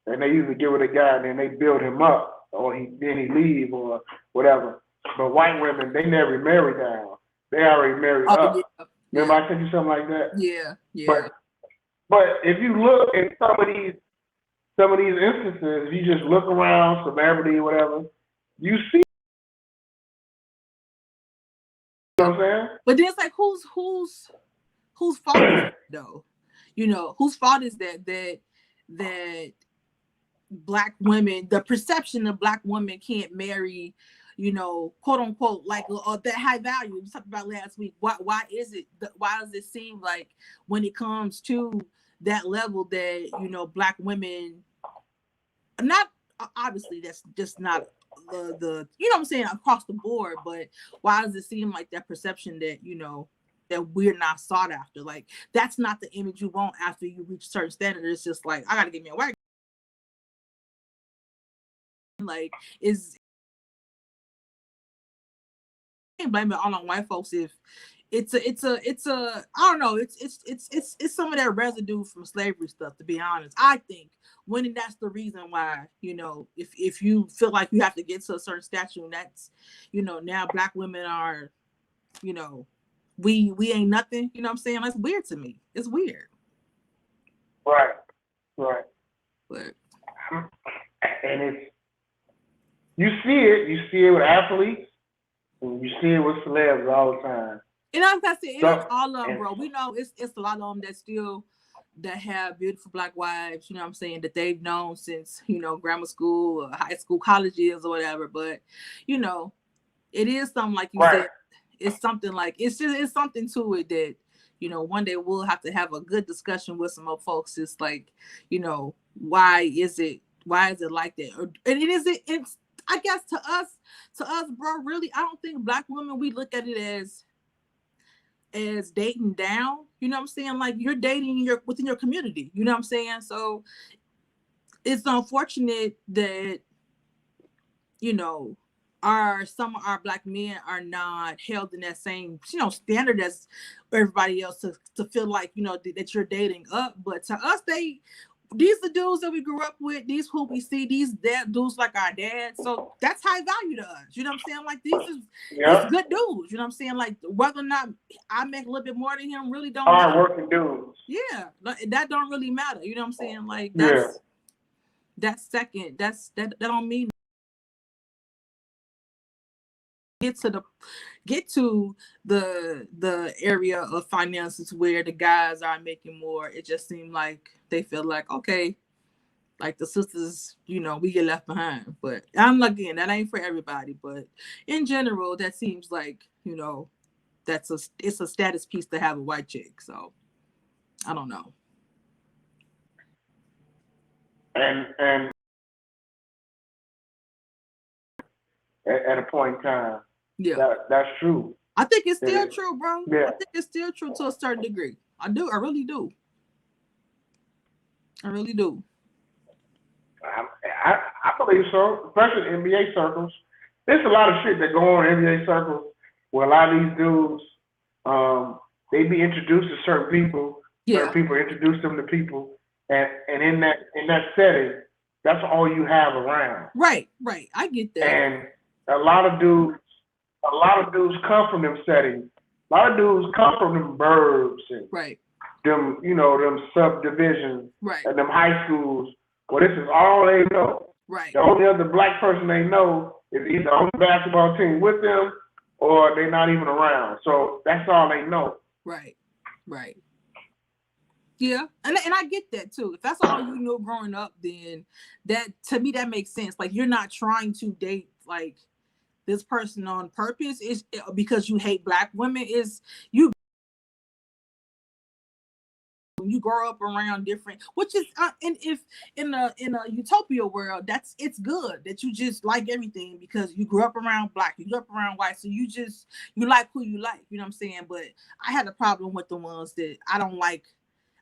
and they usually get with a guy and then they build him up, or then he leave or whatever. But white women, they never marry down. They already married up. Yeah. Remember I sent you something like that? Yeah. But if you look at some of these instances, if you just look around, celebrity or whatever, you see. You know what I'm saying? But then it's like whose fault is it though? Whose fault is that black women, the perception of black women can't marry, quote unquote, like that high value we talked about last week. Why does it seem like when it comes to that level that black women, not obviously that's just not the what I'm saying, across the board, but why does it seem like that perception that that we're not sought after? Like, that's not the image you want after you reach a certain standard. It's just like, I gotta get me a white girl. Like, can't blame it all on white folks if it's a I don't know, it's some of that residue from slavery stuff, to be honest. I think when that's the reason why, if you feel like you have to get to a certain stature, and that's, now black women are, we ain't nothing, you know what I'm saying? That's weird to me. It's weird. Right. But and it's you see it with athletes, and you see it with celebs all the time. And I'm gonna say, it's all of them, bro. We know it's a lot of them that have beautiful black wives, you know what I'm saying, that they've known since, grammar school or high school, college years or whatever. But, it is something like you said. It's something like, it's something to it that, one day we'll have to have a good discussion with some other folks. It's like, why is it like that? It's, I guess to us, bro, really, I don't think black women, we look at it as dating down, you know what I'm saying? Like, you're dating within your community, you know what I'm saying? So it's unfortunate that, some of our black men are not held in that same, standard as everybody else to feel like, that you're dating up. But to us, these are dudes that we grew up with, these who we see, these dudes like our dad. So that's high value to us. You know what I'm saying? Like, it's good dudes. You know what I'm saying? Like, whether or not I make a little bit more than him really don't matter. Hard-working dudes. Yeah, that don't really matter. You know what I'm saying? Like, that's second. That don't mean get to the area of finances where the guys are making more. It just seemed like they feel like, okay, like the sisters, we get left behind. But I'm again, that ain't for everybody. But in general, that seems like, it's a status piece to have a white chick. So I don't know. And at a point in time, yeah, that's true. I think it's still true, bro. Yeah. I think it's still true to a certain degree. I do. I really do. I really do. I believe so, especially in NBA circles. There's a lot of shit that go on in NBA circles where a lot of these dudes, they be introduced to certain people. Yeah. Certain people introduce them to people, and in that setting, that's all you have around. Right. I get that. And a lot of dudes come from them settings. A lot of dudes come from them burbs and right. them, them subdivisions right. and them high schools. Well, this is all they know. Right. The only other black person they know is either on the basketball team with them or they're not even around. So that's all they know. Right. Yeah, and I get that too. If that's all you know growing up, then that to me that makes sense. Like you're not trying to date like this person on purpose. Is because you hate black women. Is you grow up around different, which is and if in a utopia world, it's good that you just like everything because you grew up around black, you grew up around white, so you like who you like. You know what I'm saying? But I had a problem with the ones that I don't like.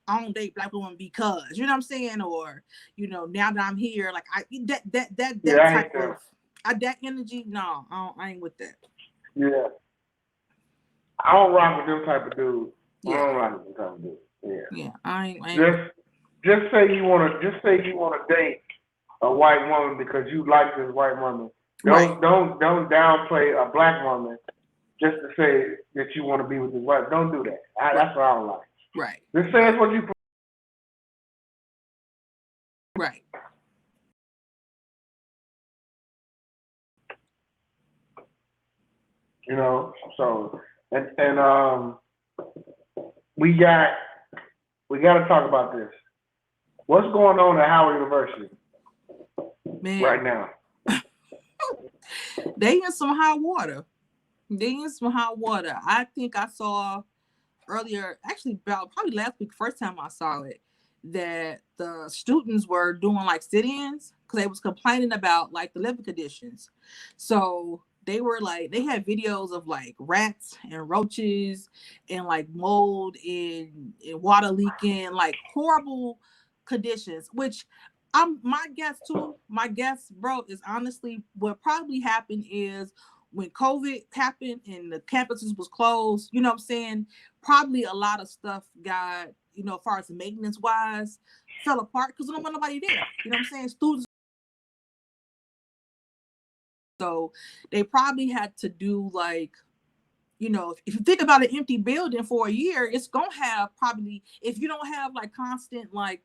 I don't date black women because, you know what I'm saying? Or, now that I'm here, like that type of that energy, no, I ain't with that. Yeah. I don't rock with them type of dudes. Yeah. I don't rock with them type of dudes. Yeah. Yeah. I ain't just say you wanna date a white woman because you like this white woman. Don't downplay a black woman just to say that you want to be with this white. Don't do that. That's what I don't like. Right. This says what you. Right. So and we got to talk about this. What's going on at Howard University right now? They in some hot water. I think I saw earlier, actually probably last week, first time I saw it, that the students were doing like sit-ins because they was complaining about like the living conditions. So they were like, they had videos of like rats and roaches and like mold and water leaking, like horrible conditions, which my guess, bro, is honestly what probably happened is when COVID happened and the campuses was closed, you know what I'm saying? Probably a lot of stuff got, as far as maintenance wise, fell apart because there wasn't nobody there. You know what I'm saying? Students. So they probably had to do like, if you think about an empty building for a year, it's going to have probably, if you don't have like constant, like,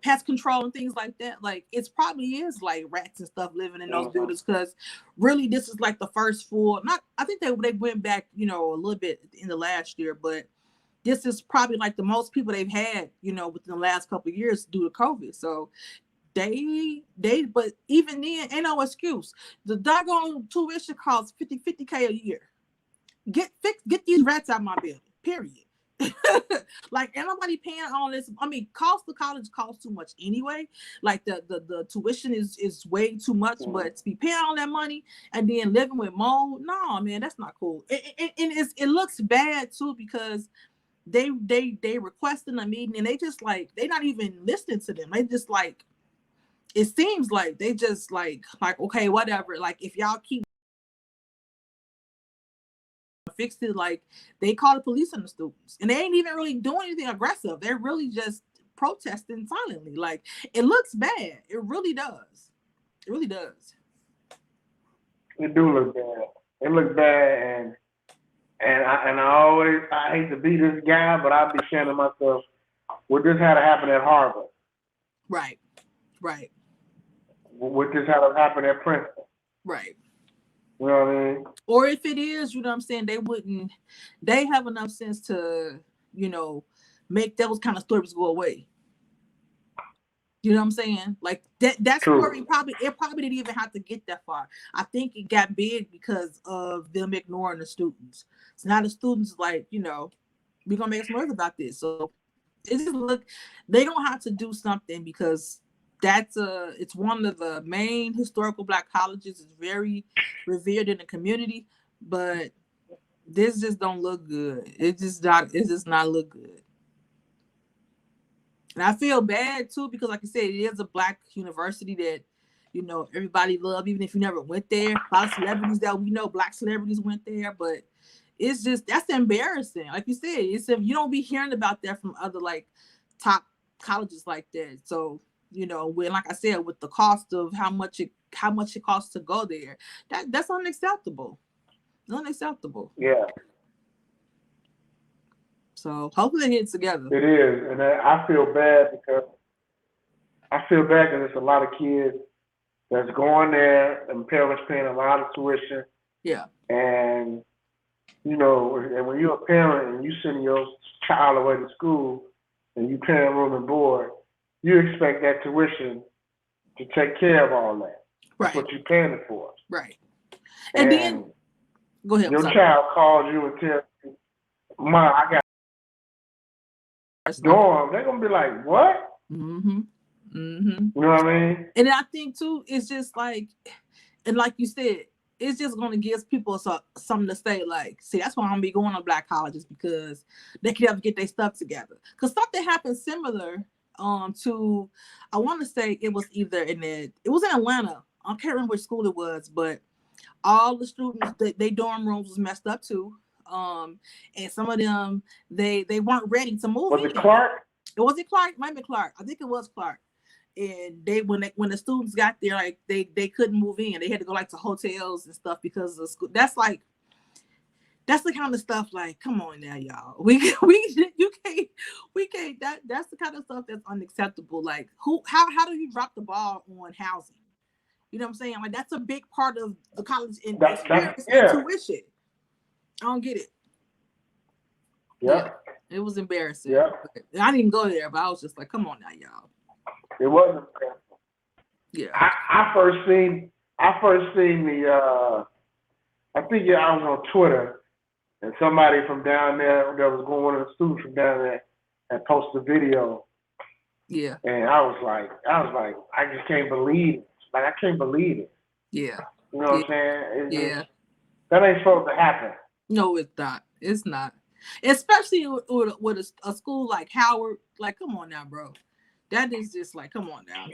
pest control and things like that, like it's probably is like rats and stuff living in those buildings. Cause really this is like the first I think they went back, a little bit in the last year, but this is probably like the most people they've had, within the last couple of years due to COVID. So but even then ain't no excuse. The doggone tuition costs $50K a year. Get these rats out of my building, period. Like, ain't nobody paying all this. I mean, cost of college costs too much anyway. Like the tuition is way too much, but to be paying all that money and then living with mold, no, man, that's not cool. It looks bad too because they requesting a meeting and they just like, they not even listening to them. They just like, it seems like they just like, okay, whatever. Like if y'all keep fixed it, like they call the police on the students and they ain't even really doing anything aggressive. They're really just protesting silently. Like it looks bad. It really does. It really does. It do look bad. It looks bad, and I hate to be this guy, but I be saying to myself, what this had to happen at Harvard. Right. What this had to happen at Princeton. Right. You know what I mean? Or if it is, you know what I'm saying, they have enough sense to, make those kind of stories go away. You know what I'm saying? Like that True. story probably didn't even have to get that far. I think it got big because of them ignoring the students. So now the students like, you know, we're gonna make some noise about this. So it just they don't have to do something because it's one of the main historical Black colleges. It's very revered in the community, but this just don't look good. It just not look good. And I feel bad too because, like I said, it is a Black university that, you know, everybody love, even if you never went there. A lot of celebrities that we know, Black celebrities went there, but it's just that's embarrassing. Like you said, you don't be hearing about that from other like top colleges like that. So, you know, when like I said, with the cost of how much it costs to go there, that's unacceptable. Unacceptable. Yeah. So hopefully they hit together. It is, and I feel bad because there's a lot of kids that's going there and parents paying a lot of tuition. Yeah. And you know, and when you're a parent and you send your child away to school and you paying room and board, you expect that tuition to take care of all that. That's what you're paying it for. Right. And then go ahead. Your child calls you and tells you, "Mom, I got dorm." They're gonna be like, "What?" Mm-hmm. Mm-hmm. You know what I mean? And I think too, it's just like, and like you said, it's just gonna give people something to say. Like, see, that's why I'm gonna be going to Black colleges because they can never get their stuff together. Because something happened similar to, I want to say it was either it was in Atlanta. I can't remember which school it was, but all the students, their dorm rooms was messed up too. And some of them they weren't ready to move. Was it Clark? Was it Clark? Might be Clark. I think it was Clark. And when the students got there, like they couldn't move in. They had to go like to hotels and stuff because of school. That's the kind of stuff. Like, come on now, y'all. We can't. That's the kind of stuff that's unacceptable. Like, how do you drop the ball on housing? You know what I'm saying? Like, that's a big part of the college experience and tuition. I don't get it. Yeah. It was embarrassing. Yeah. I didn't go there, but I was just like, come on now, y'all. It wasn't. Yeah. I first seen the. I think I was on Twitter, and somebody from down there that was going, one of the students from down there, had posted a video. Yeah. And I was like, I just can't believe it. Like, I can't believe it. Yeah. You know what I'm saying? That ain't supposed to happen. No, it's not. It's not. Especially with a school like Howard. Like, come on now, bro. That is just like, come on now.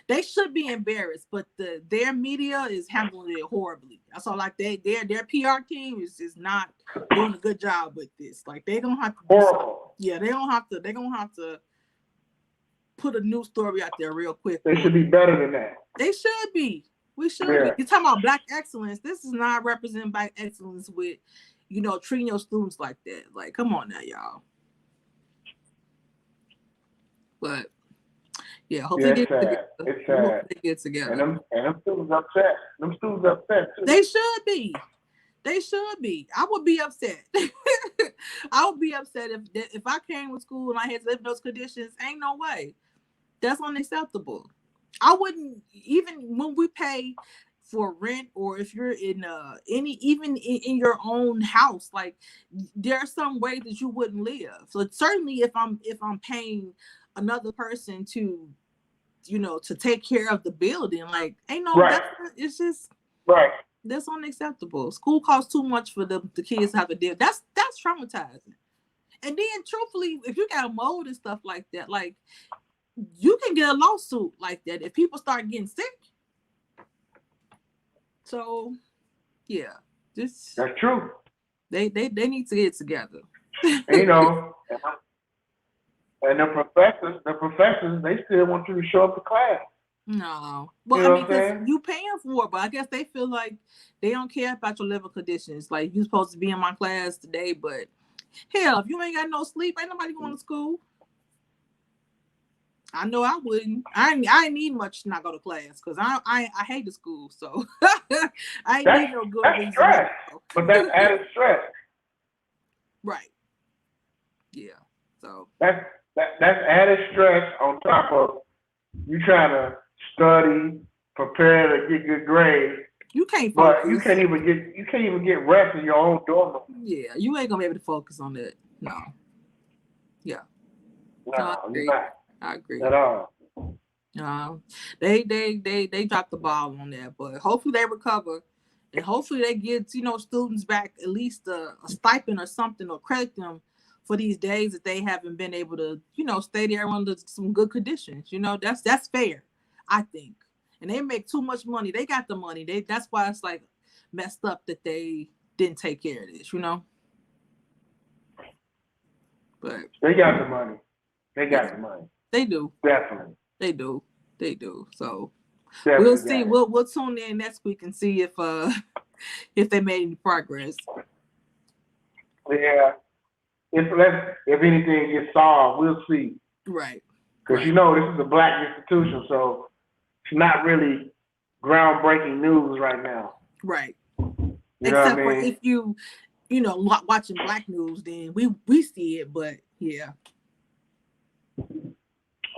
They should be embarrassed, but their media is handling it horribly. That's all. Like their PR team is just not doing a good job with this. Like they're gonna have to horrible. They're gonna have to put a new story out there real quick. They should be better than that. They should be. We should be. You're talking about Black excellence. This is not representing Black excellence with, you know, treating your students like that. Like, come on now, y'all. But yeah, hopefully they get together. And them students upset. Them students upset too. They should be. They should be. I would be upset. I would be upset if I came to school and I had to live in those conditions. Ain't no way. That's unacceptable. I wouldn't, even when we pay for rent, or if you're in even in your own house, like there are some ways that you wouldn't live. So certainly if I'm paying another person to, you know, to take care of the building, like ain't no right. It's just right. That's unacceptable. School costs too much for the kids to have to deal. That's traumatizing. And then truthfully, if you got mold and stuff like that, like you can get a lawsuit like that if people start getting sick. So yeah, that's true. They need to get together. And, you know, and the professors, they still want you to show up to class. No, well, you know, because you paying for it, but I guess they feel like they don't care about your living conditions. Like, you supposed to be in my class today, but hell, if you ain't got no sleep, ain't nobody going to school. I know I wouldn't. I ain't need much to not go to class because I hate the school, so I ain't need no good reason. Stress, but that's added stress. Right. Yeah. So that's that's added stress on top of you trying to study, prepare to get good grades. You can't But focus. you can't even get rest in your own dorm. Yeah, you ain't gonna be able to focus on that. No. Yeah. No, I you're agree. not I agree. at all. They dropped the ball on that, but hopefully they recover, and hopefully they get students back at least a stipend or something, or credit them for these days that they haven't been able to stay there under some good conditions. That's fair, I think. And they make too much money. They got the money. That's why it's like messed up that they didn't take care of this. But they got the money. They got the money. They do. Definitely. They do. They do. So Definitely we'll see. We'll tune in next week and see if they made any progress. Yeah. If anything gets solved, we'll see. Right. Because this is a black institution, so it's not really groundbreaking news right now. Right. You Except know for what I mean? if you watching black news, then we see it. But yeah.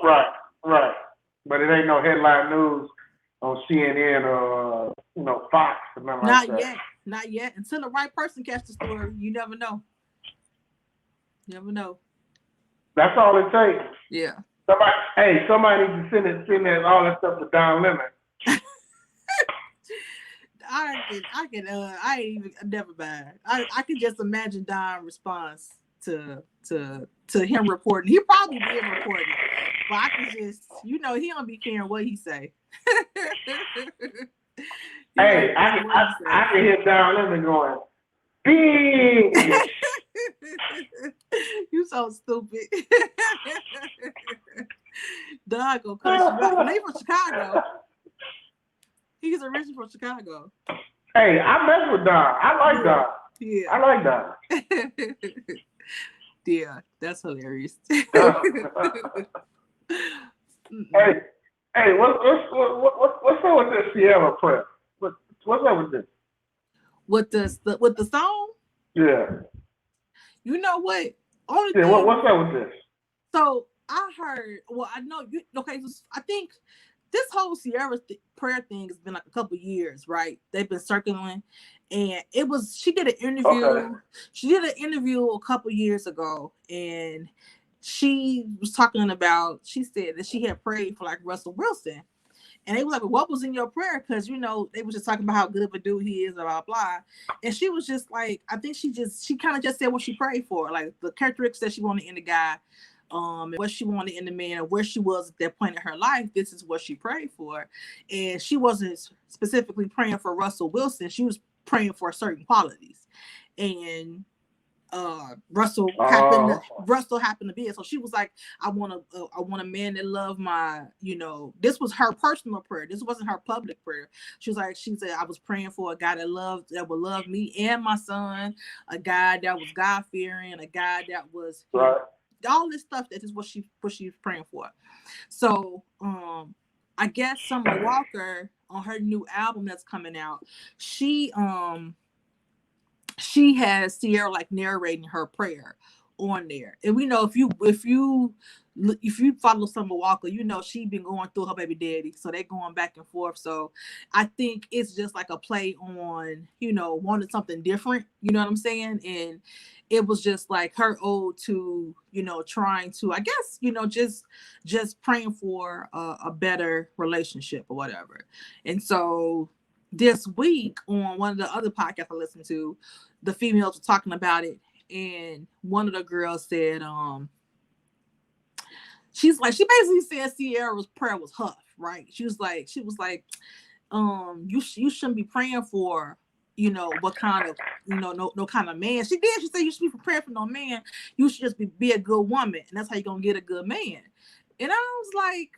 Right. But it ain't no headline news on CNN or Fox or nothing like that. Not yet. Until the right person catches the story, you never know. That's all it takes. Yeah. Somebody needs to send all that stuff to Don Lemon. I ain't even never mind. I can just imagine Don's response to him reporting. He probably did report it, but I can just he don't be caring what he say. I can hear Don Lemon going, "Big." You so stupid. Don go cuss you out. He's from Chicago. He's originally from Chicago. Hey, I mess with Don. I like Don. Yeah. I like Don. Yeah, that's hilarious. Hey, what's up with this Ciara prayer? What's up with this? With the song? Yeah. You know what? What's up with this? So I heard. Well, I know you. Okay, so I think this whole Ciara prayer thing has been like a couple years, right? They've been circling, and she did an interview. Okay. She did an interview a couple years ago, and she was talking about. She said that she had prayed for like Russell Wilson. And they were like, well, what was in your prayer? Because, they were just talking about how good of a dude he is, blah, blah, blah. And she was just like, I think she kind of just said what she prayed for. Like the characteristics that she wanted in the guy, and what she wanted in the man, and where she was at that point in her life. This is what she prayed for. And she wasn't specifically praying for Russell Wilson. She was praying for certain qualities. And Russell happened to be it. So she was like, I want a man that love my, this was her personal prayer. This wasn't her public prayer. She said, I was praying for a guy that would love me and my son, a guy that was God fearing, a guy that was all this stuff. That is what she was praying for. So I guess Summer Walker on her new album that's coming out, she has Ciara like narrating her prayer on there. And we know if you follow Summer Walker, she been going through her baby daddy. So they're going back and forth. So I think it's just like a play on, wanting something different. You know what I'm saying? And it was just like her ode to, trying to, I guess, just praying for a better relationship or whatever. And so this week on one of the other podcasts I listened to, the females were talking about it, and one of the girls said, she basically said Ciara's prayer was huff, right? She was like, you shouldn't be praying for, what kind of, no kind of man. She said you should be praying for no man. You should just be a good woman, and that's how you're gonna get a good man. And I was like,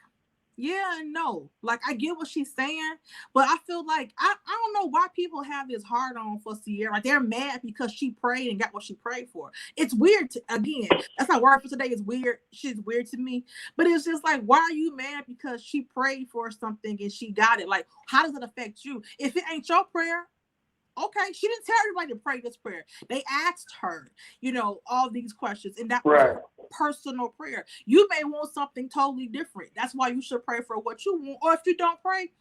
yeah and no. Like, I get what she's saying, but I feel like I don't know why people have this hard on for Ciara. Like, they're mad because she prayed and got what she prayed for. It's weird. Again, that's our word for today. It's weird. She's weird to me. But it's just like, why are you mad because she prayed for something and she got it? Like, how does it affect you? If it ain't your prayer, Okay, she didn't tell everybody to pray this prayer. They asked her, all these questions, and that was Right. her personal prayer. You may want something totally different. That's why you should pray for what you want. Or if you don't pray,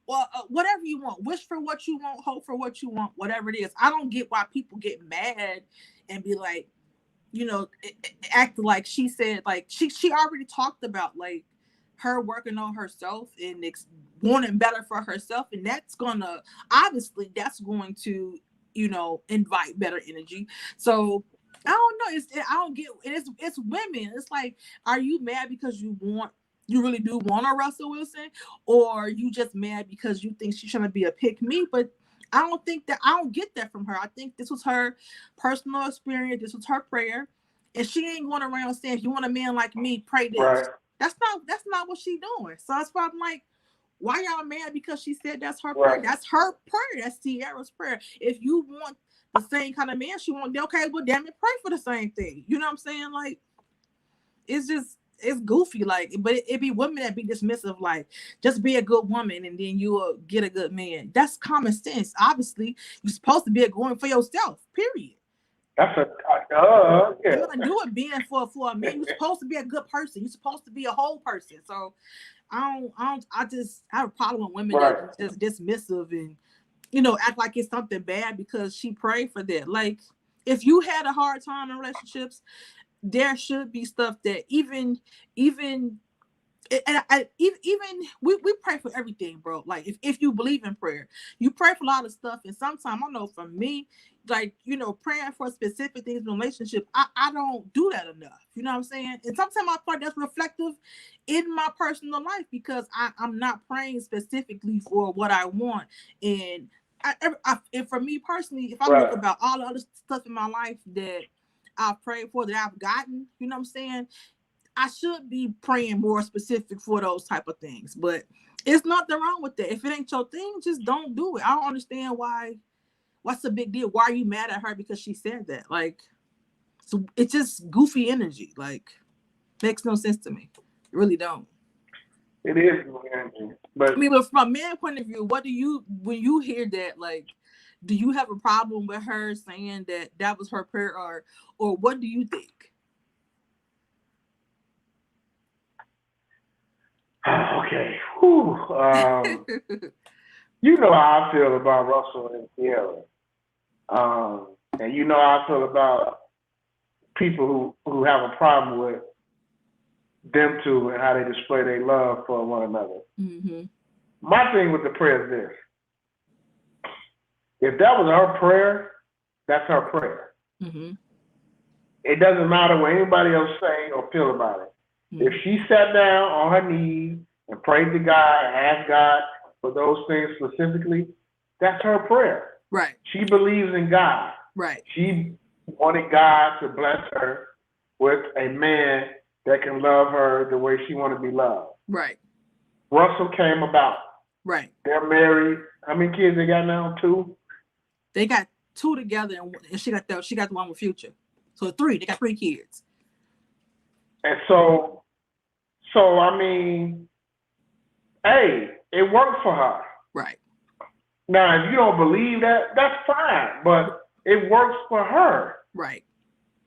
well, whatever you want, wish for what you want, hope for what you want, whatever it is. I don't get why people get mad and be like, act like she said, like she already talked about like her working on herself and wanting better for herself, and that's going to invite better energy. So I don't know. I don't get. It's women. It's like, are you mad because you really do want a Russell Wilson, or you just mad because you think she's trying to be a pick me? But I don't get that from her. I think this was her personal experience. This was her prayer, and she ain't going around saying, if you want a man like me, pray this. Right. That's not what she doing. So that's why I'm like, why y'all mad because she said that's her Right. prayer? That's her prayer. That's Ciara's prayer. If you want the same kind of man she wants, okay, well, damn it, pray for the same thing. You know what I'm saying? Like, it's goofy, like, but it be women that be dismissive, like, just be a good woman and then you will get a good man. That's common sense. Obviously, you're supposed to be a good woman for yourself, period. That's a You're yeah. gonna do it being for a man. You're supposed to be a good person. You're supposed to be a whole person. So I have a problem with women Right. that just dismissive and act like it's something bad because she prayed for that. Like, if you had a hard time in relationships, there should be stuff that even we pray for everything, bro. Like, if you believe in prayer, you pray for a lot of stuff. And sometimes, I know for me, like, praying for specific things in a relationship, I don't do that enough. You know what I'm saying? And sometimes I thought that's reflective in my personal life because I'm not praying specifically for what I want. And and for me personally, if I Right. look about all the other stuff in my life that I've prayed for, that I've gotten, you know what I'm saying? I should be praying more specific for those type of things, but it's nothing wrong with that. If it ain't your thing, just don't do it. I don't understand why. What's the big deal? Why are you mad at her because she said that? Like, so it's just goofy energy. Like, makes no sense to me. It really don't. It is energy, but I mean, but from a man point of view, what do you, when you hear that, like, do you have a problem with her saying that was her prayer, or what do you think? okay. Whew. You know how I feel about Russell and Ciara. And you know how I feel about people who have a problem with them two and how they display their love for one another. Mm-hmm. My thing with the prayer is this. If that was her prayer, that's her prayer. Mm-hmm. It doesn't matter what anybody else say or feel about it. If she sat down on her knees and prayed to God and asked God for those things specifically, that's her prayer. Right. She believes in God. Right. She wanted God to bless her with a man that can love her the way she wanted to be loved. Right. Russell came about. Right. They're married. How many kids they got now? 2? They got 2 together, and she got the one with Future. So 3. They got 3 kids. And so I mean, hey, it worked for her. Right. Now, if you don't believe that, that's fine, but it works for her. Right.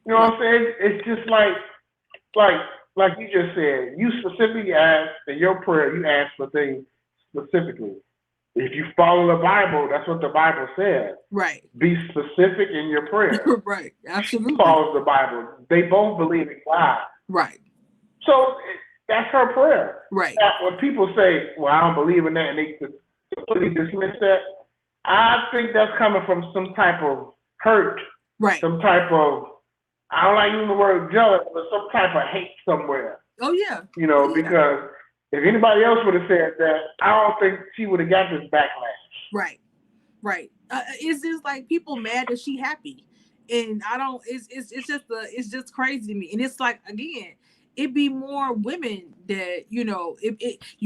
You know what I'm saying? It's just like you just said. You specifically asked in your prayer. You asked for things specifically. If you follow the Bible, that's what the Bible says. Right. Be specific in your prayer. Right. Absolutely. She follows the Bible. They both believe in God. Right. So that's her prayer. Right. Now, when people say, well, I don't believe in that, and they completely dismiss that, I think that's coming from some type of hurt. Right. Some type of, I don't like using the word jealous, but some type of hate somewhere. Oh, yeah. Because if anybody else would have said that, I don't think she would have got this backlash. Right. Right. It's just like people mad that she happy. And I don't, it's just crazy to me. And it's like, again, it be more women that, you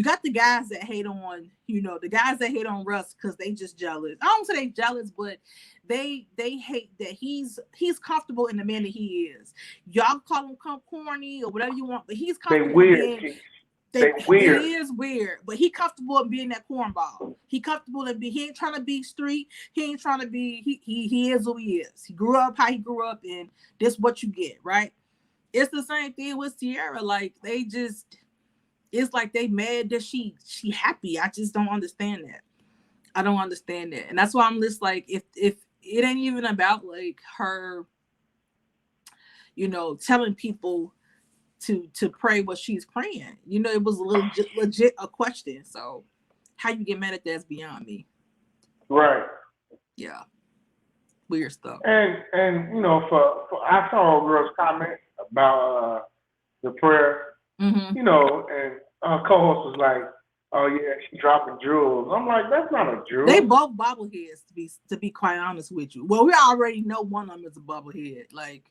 got the guys that hate on, the guys that hate on Russ because they just jealous. I don't say they jealous, but they hate that he's comfortable in the man that he is. Y'all call him corny or whatever you want, but he's comfortable. They weird. They weird. It is weird, but he comfortable in being that cornball. He comfortable in he ain't trying to be street. He ain't trying to be. He is who he is. He grew up how he grew up, and this what you get, right? It's the same thing with Ciara. Like they just, it's like they mad that she happy. I just don't understand that. I don't understand that, and that's why I'm just like, if it ain't even about like her, you know, telling people to pray what she's praying. You know, it was legit a question. So how you get mad at that's beyond me. Right. Yeah. Weird stuff. And you know, for I saw a girl's comment about the prayer, you know, and our co-host was like, "Oh yeah, she's dropping jewels." I'm like, "That's not a jewel." They both bobbleheads, to be quite honest with you. Well, we already know one of them is a bobblehead. Like,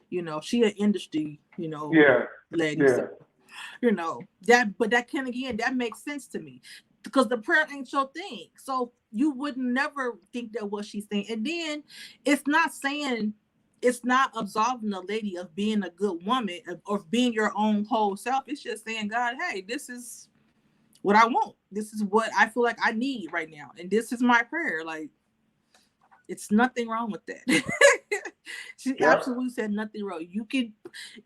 you know, she an industry, you know, lady. Yeah. So, you know, but that can again, that makes sense to me. Because the prayer ain't your thing. So you would never think that what she's saying. And then it's not absolving the lady of being a good woman or being your own whole self. It's just saying, God, hey, this is what I want. This is what I feel like I need right now. And this is my prayer. Like, it's nothing wrong with that. She absolutely said nothing wrong. You can,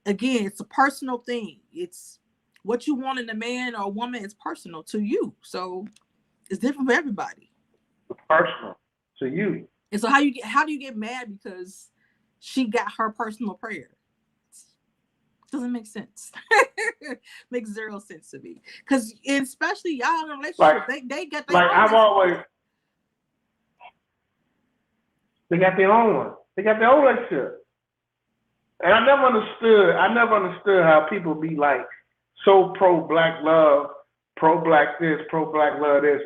again, it's a personal thing. It's what you want in a man or a woman is personal to you. So it's different for everybody. It's personal to you. And so how do you get mad because she got her personal prayer? Doesn't make sense. Makes zero sense to me. Because especially y'all in a relationship, they got their own. They got their own one. They got their own relationship. And I never understood how people be like so pro-black love, pro-black this, pro-black love this,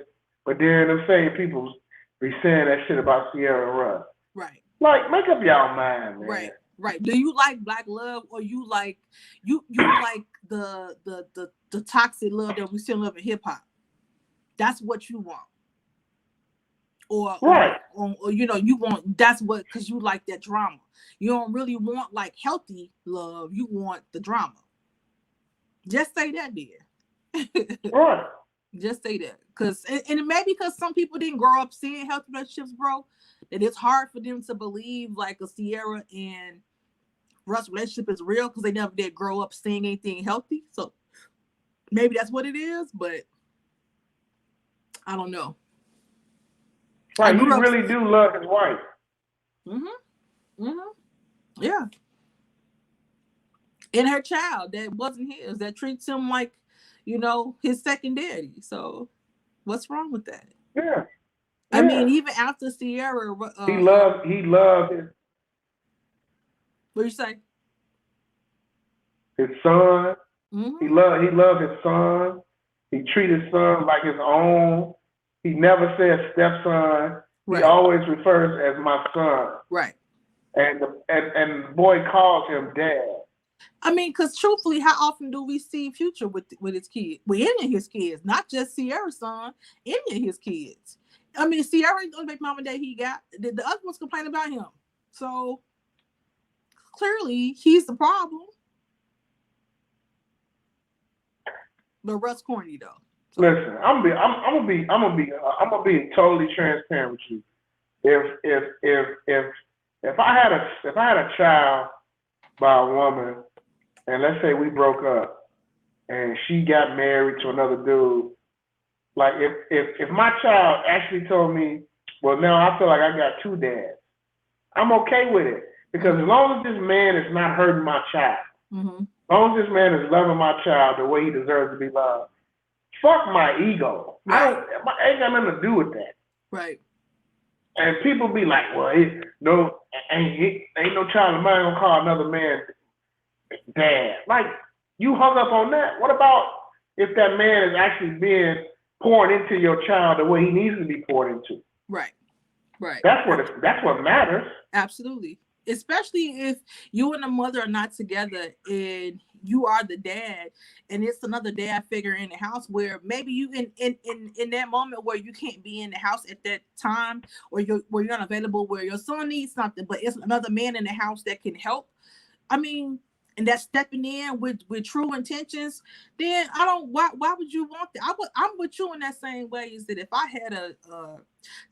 but then the same people be saying that shit about Ciara and Russ. Right. Like, make up y'all mind, man. Right. Do you like black love, or you like you like the toxic love that we still love in hip hop? That's what you want. Or you know, you want, that's what, because you like that drama. You don't really want like healthy love. You want the drama. Just say that, dear. Right. Just say that. Because, and it may be because some people didn't grow up seeing healthy relationships, bro, that it's hard for them to believe like a Ciara and Russ relationship is real because they never did grow up seeing anything healthy. So maybe that's what it is, but I don't know. Like, he really do love his wife. Yeah. And her child that wasn't his, that treats him like, you know, his second daddy. So what's wrong with that? Yeah. I mean, even after Ciara, he loved his. What you say? His son. He loved his son. He treated his son like his own. He never said stepson. Right. He always refers as my son. Right. And the boy calls him dad. I mean, because truthfully, how often do we see Future with his kids? With any of his kids, not just Ciara's son, any of his kids. I mean, Ciara ain't gonna make mama that he got. The other ones complain about him. So clearly, he's the problem. But Russ corny though. So. Listen, I'm gonna be totally transparent with you. If I had a child by a woman, and let's say we broke up, and she got married to another dude, like if my child actually told me, well, now I feel like I got two dads, I'm okay with it, because as long as this man is not hurting my child, as long as this man is loving my child the way he deserves to be loved. Fuck my ego. Right. I ain't got nothing to do with that. Right. And people be like, well, ain't no child of mine gonna call another man dad. Like, you hung up on that. What about if that man is actually being poured into your child the way he needs to be poured into? Right. Right. That's what matters. Absolutely. Especially if you and the mother are not together and you are the dad, and it's another dad figure in the house where maybe you in that moment where you can't be in the house at that time, or where you're unavailable, where your son needs something, but it's another man in the house that can help. I mean, and that's stepping in with true intentions, then I don't. Why would you want that? I'm with you in that same way. Is that if I had a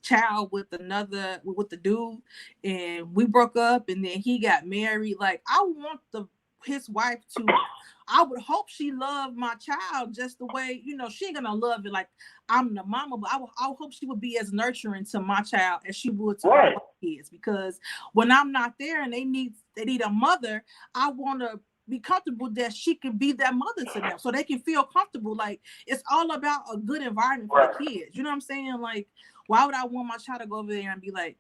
child with the dude, and we broke up, and then he got married, like I want his wife to. I would hope she loved my child just the way, she ain't gonna love it like I'm the mama, but I would hope she would be as nurturing to my child as she would to my kids. Because when I'm not there and they need a mother, I want to be comfortable that she can be that mother to them, so they can feel comfortable. Like it's all about a good environment for the kids. You know what I'm saying? Like, why would I want my child to go over there and be like,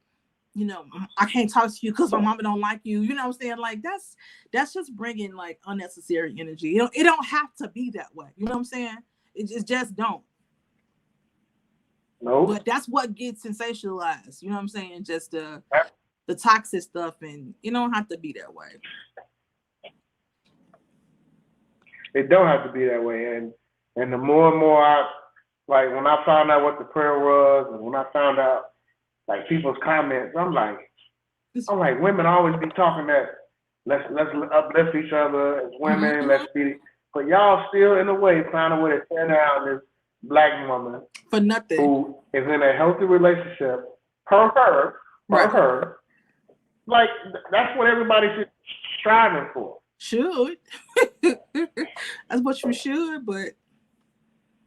I can't talk to you because my mama don't like you. You know what I'm saying? Like that's just bringing like unnecessary energy. It don't have to be that way. You know what I'm saying? It just don't. No. But that's what gets sensationalized. You know what I'm saying? Just the toxic stuff, and it don't have to be that way. It don't have to be that way. And the more and more like when I found out what the prayer was, and when I found out like people's comments, I'm like, women always be talking that let's uplift each other as women, let's be, but y'all still in a way find a way to tear down this black woman for nothing who is in a healthy relationship. Her. Like that's what everybody should be striving for. Should. That's what you should, but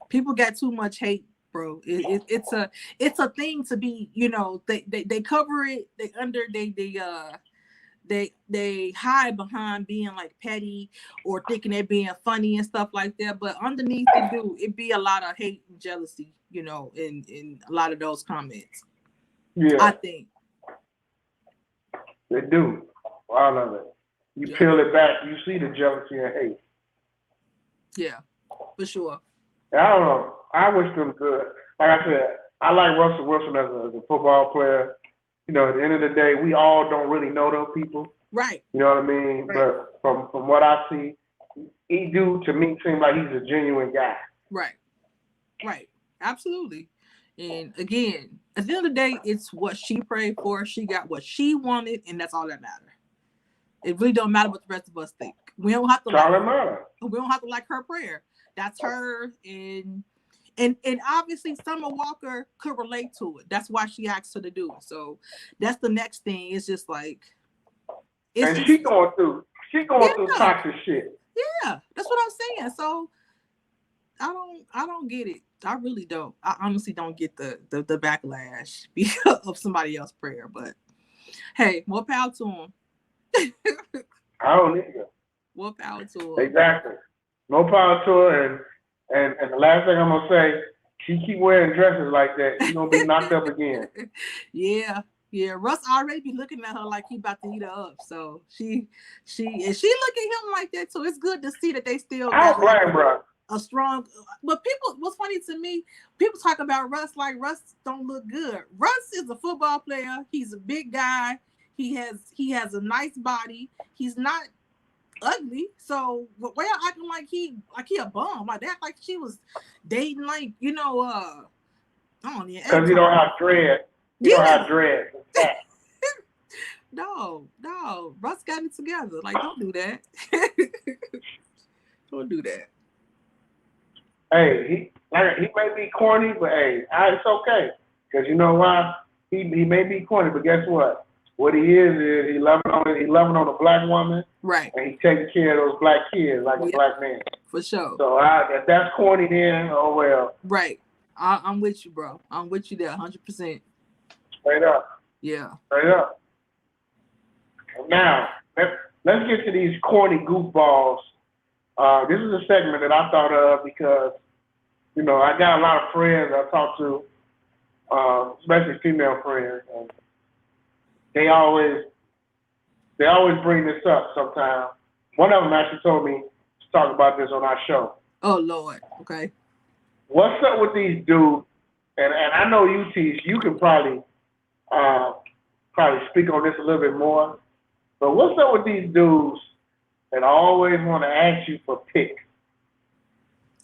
people got too much hate. Bro, it's a thing to be, they cover it, they hide behind being like petty or thinking they're being funny and stuff like that, but underneath it be a lot of hate and jealousy, in a lot of those comments. Yeah, I think they do. All of it. You peel it back, you see the jealousy and hate. Yeah, for sure. I don't know. I wish them good. Like I said, I like Russell Wilson as a football player. At the end of the day, we all don't really know those people. Right. You know what I mean? Right. But from what I see, he do to me seem like he's a genuine guy. Right. Right. Absolutely. And again, at the end of the day, it's what she prayed for. She got what she wanted, and that's all that matters. It really don't matter what the rest of us think. We don't have to. We don't have to like her prayer. That's her, and obviously Summer Walker could relate to it. That's why she asked her to do it. So that's the next thing. It's just like, she going through toxic shit. Yeah, that's what I'm saying. So I don't get it. I really don't. I honestly don't get the backlash because of somebody else's prayer. But hey, more power to him. I don't either. More power to him. Exactly. More power to her, and the last thing I'm gonna say, she keep wearing dresses like that, she's gonna be knocked up again. Yeah. Russ already be looking at her like he about to eat her up. So she look at him like that too. It's good to see that they still got a strong. But what's funny to me, people talk about Russ like Russ don't look good. Russ is a football player. He's a big guy. He has a nice body. He's not ugly. So why y'all acting like he a bum? Like that, like she was dating like I don't know. Because he don't have dread. He don't have dread. No. Russ got it together. Like don't do that. Don't do that. Hey, he may be corny, but hey, it's okay. Because you know why? He may be corny, but guess what? What he is he loving on a black woman, right? And he taking care of those black kids like a black man. For sure. So if that's corny, then oh well. Right. I'm with you, bro. I'm with you there, 100%. Straight up. Yeah. Straight up. Now let's get to these corny goofballs. This is a segment that I thought of because I got a lot of friends I talk to, especially female friends, and they always bring this up sometimes. One of them actually told me to talk about this on our show. Oh, Lord. Okay. What's up with these dudes? And I know you, Tise, you can probably speak on this a little bit more. But what's up with these dudes that always want to ask you for pics?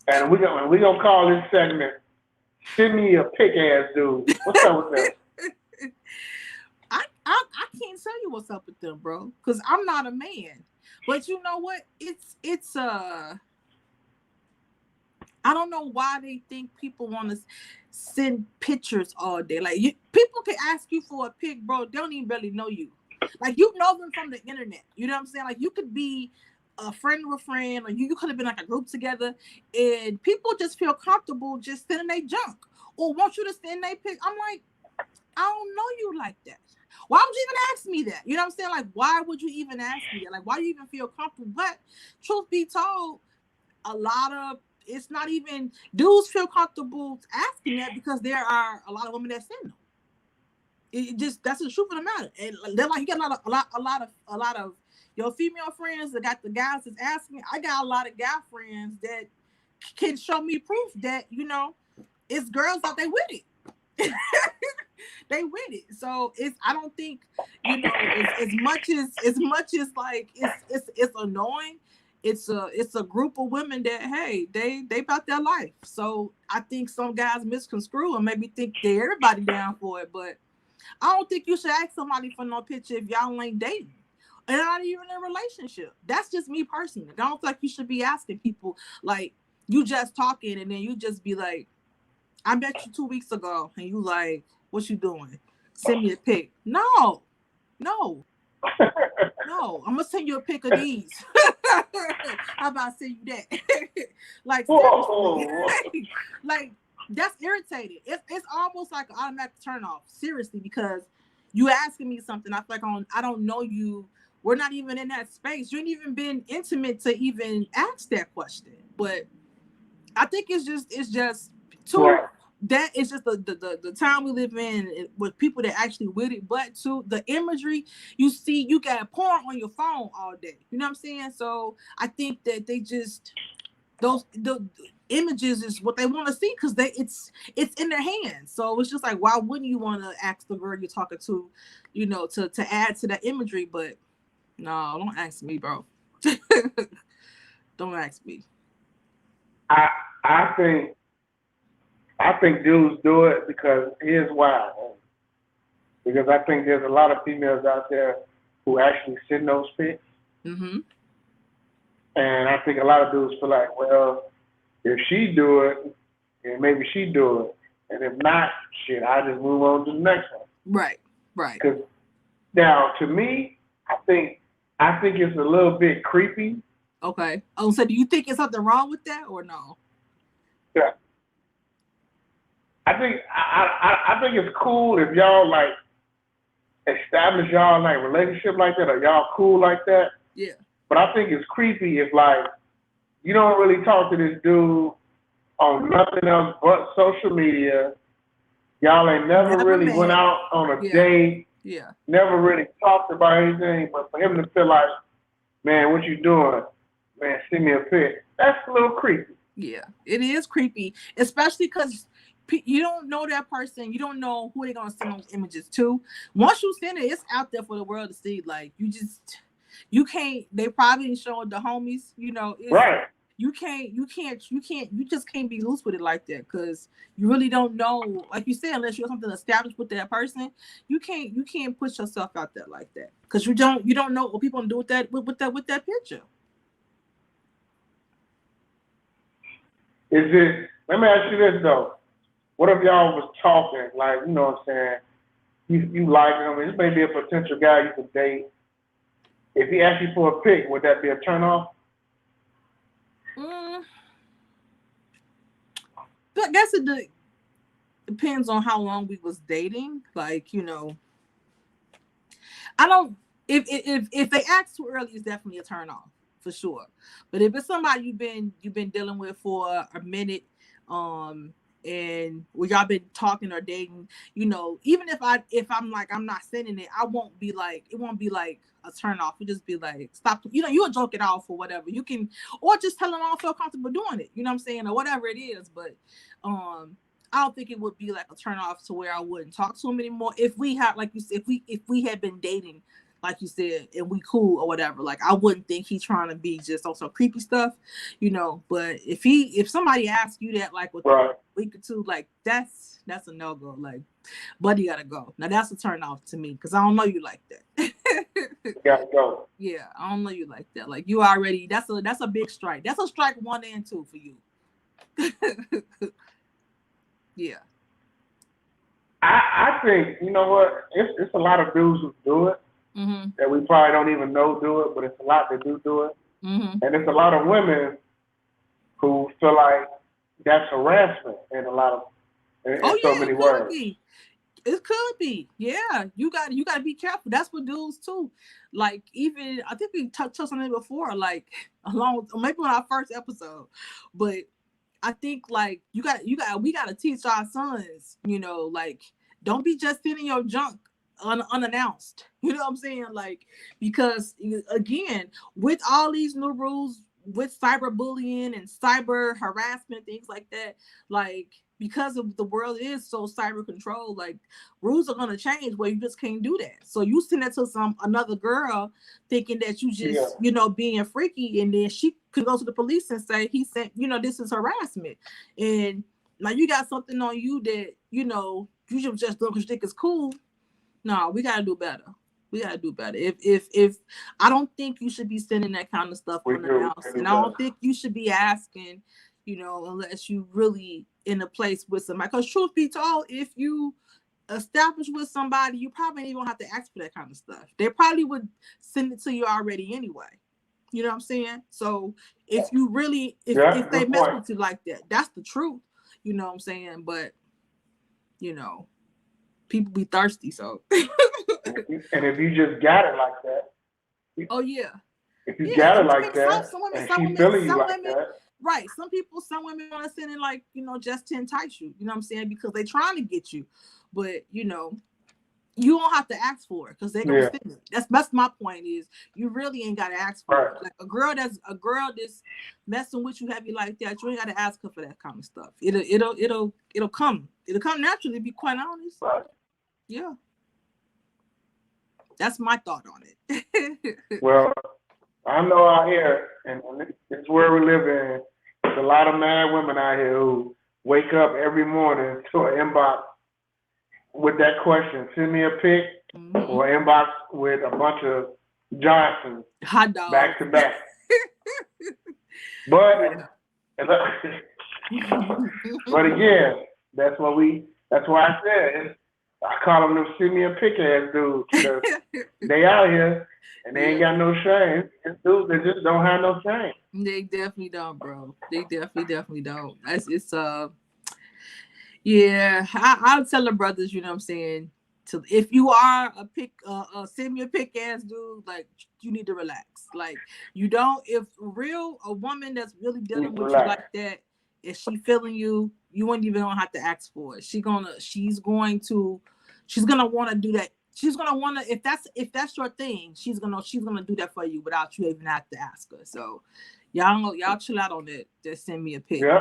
And we're gonna call this segment "Send Me a Pic Ass Dude." What's up with that? I can't tell you what's up with them, bro, because I'm not a man. But you know what? It's I don't know why they think people want to send pictures all day. Like people can ask you for a pic, bro. They don't even really know you. Like you know them from the internet. You know what I'm saying? Like you could be a friend of a friend, or you could have been like a group together, and people just feel comfortable just sending their junk or want you to send their pic. I'm like, I don't know you like that. Why would you even ask me that? You know what I'm saying? Like, why would you even ask me that? Like, why do you even feel comfortable? But truth be told, a lot of it's not even dudes feel comfortable asking that because there are a lot of women that send them. It just that's the truth of the matter. And they're like, you got a lot of your female friends that got the guys that's asking. I got a lot of guy friends that can show me proof that it's girls out there with it. They with it. So I don't think as much as like it's annoying. It's a group of women that they about their life. So I think some guys misconstrue and maybe think that everybody down for it, but I don't think you should ask somebody for no picture if y'all ain't dating and not even in a relationship. That's just me personally. I don't feel like you should be asking people like you just talking and then you just be like, I met you 2 weeks ago and you like, what you doing? Send me a pic. No. I'm gonna send you a pic of these. How about I send you that? Like seriously. Like that's irritating. It's almost like an automatic turn off. Seriously, because you asking me something. I feel like I don't know you. We're not even in that space. You ain't even been intimate to even ask that question. But I think it's just too. Right. That is just the time we live in with people that actually with it, but to the imagery you see, you got porn on your phone all day. You know what I'm saying? So I think that they just the images is what they want to see because it's in their hands. So it's just like, why wouldn't you want to ask the girl you're talking to, to add to that imagery? But no, don't ask me, bro. Don't ask me. I think dudes do it because here's why. Because I think there's a lot of females out there who actually send those pics. Mm-hmm. And I think a lot of dudes feel like, well, if she do it, then maybe she do it. And if not, shit, I just move on to the next one. Right. Because now, to me, I think it's a little bit creepy. Okay. Oh, so do you think there's something wrong with that or no? Yeah. I think it's cool if y'all like establish y'all like relationship like that or y'all cool like that. Yeah. But I think it's creepy if like you don't really talk to this dude on nothing else but social media. Y'all ain't never really went out on a date. Yeah. Never really talked about anything. But for him to feel like, man, what you doing? Man, send me a pic. That's a little creepy. Yeah, it is creepy, especially because you don't know that person. You don't know who they're going to send those images to. Once you send it, it's out there for the world to see. Like, you can't, they probably showing the homies, right. You just can't be loose with it like that because you really don't know, like you said, unless you have something established with that person, you can't put yourself out there like that because you don't know what people do with that picture. Let me ask you this though. What if y'all was talking, like, you know what I'm saying? You like him, this may be a potential guy you could date. If he asked you for a pic, would that be a turn off? I guess it depends on how long we was dating. Like, I don't, if they ask too early, it's definitely a turn off. For sure. But if it's somebody you've been dealing with for a minute, and y'all been talking or dating, even if I'm like I'm not sending it, it won't be like a turn off. It'll just be like, stop, you'll joke it off or whatever. You can, or just tell them I don't feel comfortable doing it, you know what I'm saying, or whatever it is. But I don't think it would be like a turn off to where I wouldn't talk to him anymore. If we had, like you said, if we had been dating, like you said, and we cool or whatever, like I wouldn't think he's trying to be just on some creepy stuff, but if somebody asks you that like with a week or two, like that's a no-go. Like, buddy gotta go. Now that's a turn off to me because I don't know you like that. gotta go. Yeah, I don't know you like that. Like you already, that's a big strike. That's a strike 1 and 2 for you. Yeah. I think, you know what? It's a lot of dudes who do it that we probably don't even know do it, but it's a lot that do it. And it's a lot of women who feel like that's harassment in a lot of so many words. It could be. Yeah. You got to be careful. That's for dudes too. Like even I think we touched on it before, like maybe on our first episode. But I think like we got to teach our sons, like don't be just sitting your junk unannounced. You know what I'm saying? Like, because again, with all these new rules with cyberbullying and cyber harassment, things like that, like because of the world is so cyber controlled, like rules are gonna change where you just can't do that. So you send it to another girl thinking that you just, being freaky, and then she could go to the police and say he said, this is harassment. And now you got something on you that, you should just do because you think it's cool. No, we gotta do better. We gotta do better. If I don't think you should be sending that kind of stuff unannounced, and I don't think you should be asking, unless you really in a place with somebody. Because truth be told, if you establish with somebody, you probably ain't gonna have to ask for that kind of stuff. They probably would send it to you already anyway. You know what I'm saying? So if you really, if they mess with you like that, that's the truth. You know what I'm saying? But people be thirsty, so. And if you just got it like that. Oh yeah. If you got it like that, and she feeling you like that. Right. Some women want to send in like, just to entice you. You know what I'm saying? Because they're trying to get you. But, you don't have to ask for it because they're going to send it. That's my point is you really ain't got to ask for it. Like a girl that's messing with you heavy like that, you ain't got to ask her for that kind of stuff. It'll come. It'll come naturally, to be quite honest. Right. Yeah. That's my thought on it. Well, I know out here, and it's where we live in, there's a lot of mad women out here who wake up every morning to an inbox with that question, send me a pic, or inbox with a bunch of Johnsons hot dog back to back. But again, that's why I said I call them send me a pic ass dudes. They out here and they ain't got no shame. It's dudes that just don't have no shame. They definitely don't, bro. They definitely don't. I'll tell the brothers, you know what I'm saying? If you are send me a pic ass dude, like you need to relax. Like you don't, if a woman that's really dealing with you like that, if she feeling you, you wouldn't even have to ask for it. She's gonna want to do that. She's gonna want to, if that's your thing, she's gonna do that for you without you even have to ask her. So y'all chill out on that. Just send me a pic. Yeah,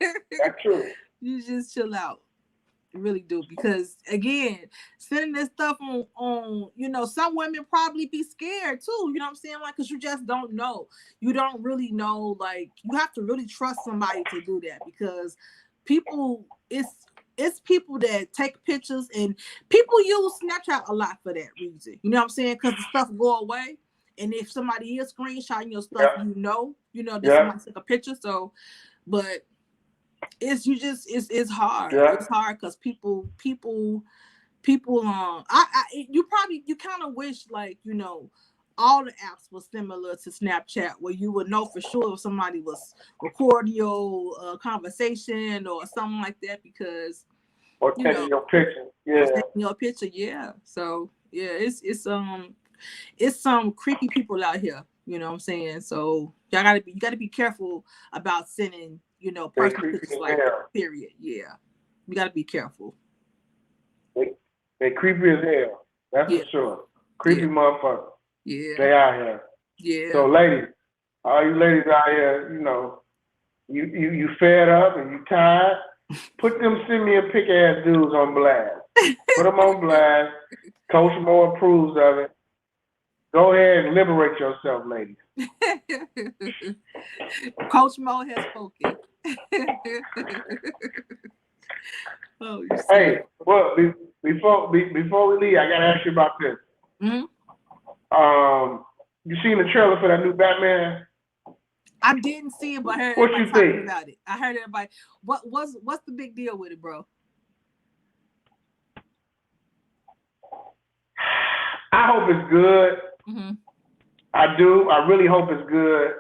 that's true. You just chill out. You really do, because again, sending this stuff on some women probably be scared too. You know what I'm saying? Like, because you just don't know. You don't really know. Like, you have to really trust somebody to do that, because people, it's people that take pictures, and people use Snapchat a lot for that reason. You know what I'm saying? Because the stuff go away, and if somebody is screenshotting your stuff, that somebody took a picture. So, but it's hard. Yeah. It's hard because people you kind of wish, like, all the apps were similar to Snapchat, where you would know for sure if somebody was recording your conversation or something like that, because or taking your picture. Yeah. Taking your picture, yeah. So yeah, it's some creepy people out here, you know what I'm saying? So you gotta be careful about sending, personal pictures like that, period. Yeah. You gotta be careful. They creepy as hell. That's for sure. Creepy motherfucker. Yeah. They out here. Yeah. So ladies, all you ladies out here, you fed up and you tired, put them send me a pic ass dudes on blast. Put them on blast. Coach Moe approves of it. Go ahead and liberate yourself, ladies. Coach Moe has spoken. Oh, hey, well, before we leave, I gotta ask you about this. Mm-hmm. You seen the trailer for that new Batman? I didn't see it, but I heard What everybody you talking think? about it. I heard everybody. What's the big deal with it, bro? I hope it's good. Mm-hmm. I do. I really hope it's good.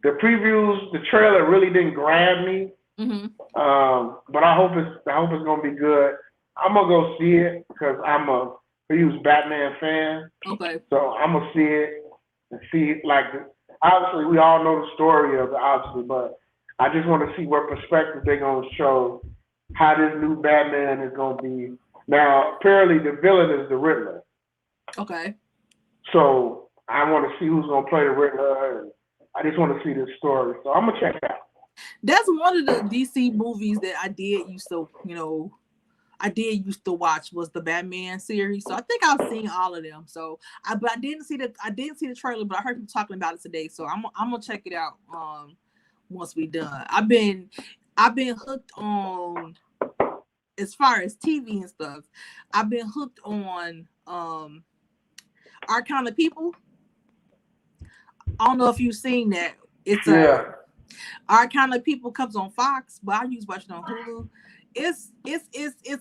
The previews, the trailer really didn't grab me. Mm-hmm. But I hope it's gonna be good. I'm gonna go see it because I'm a huge Batman fan. Okay. So I'm gonna see it and see like obviously we all know the story of it, obviously, but I just want to see what perspective they're gonna show how this new Batman is gonna be. Now apparently the villain is the Riddler. Okay. So I want to see who's gonna play the Riddler, and I just want to see this story. So I'm gonna check it out. That's one of the DC movies that I did used to watch was the Batman series. So I think I've seen all of them. So but I didn't see the trailer, but I heard people talking about it today. So I'm gonna check it out once we done. I've been hooked on, as far as TV and stuff. I've been hooked on Our Kind of People. I don't know if you've seen that. It's Our Kind of People comes on Fox, but I used to watch it on Hulu. It's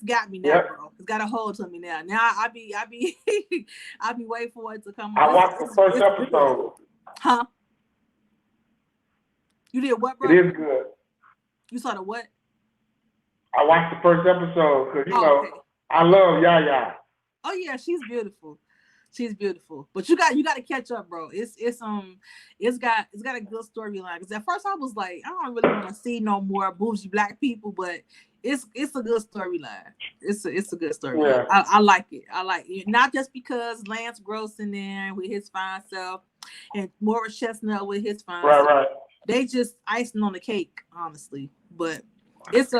got me now, bro. It's got a hold to me now. Now I be waiting for it to come on. I watched the first episode. Good. Huh? You did what, bro? It is good. You saw the what? I watched the first episode because okay. I love Yaya. Oh yeah, she's beautiful. She's beautiful, but you got to catch up, bro. It's got a good storyline. Because at first I was like, I don't really want to see no more bougie black people, but it's a good storyline. It's a good storyline. Yeah. I like it. I like it, not just because Lance Gross in there with his fine self and Morris Chestnut with his fine self. Right. They just icing on the cake, honestly. But it's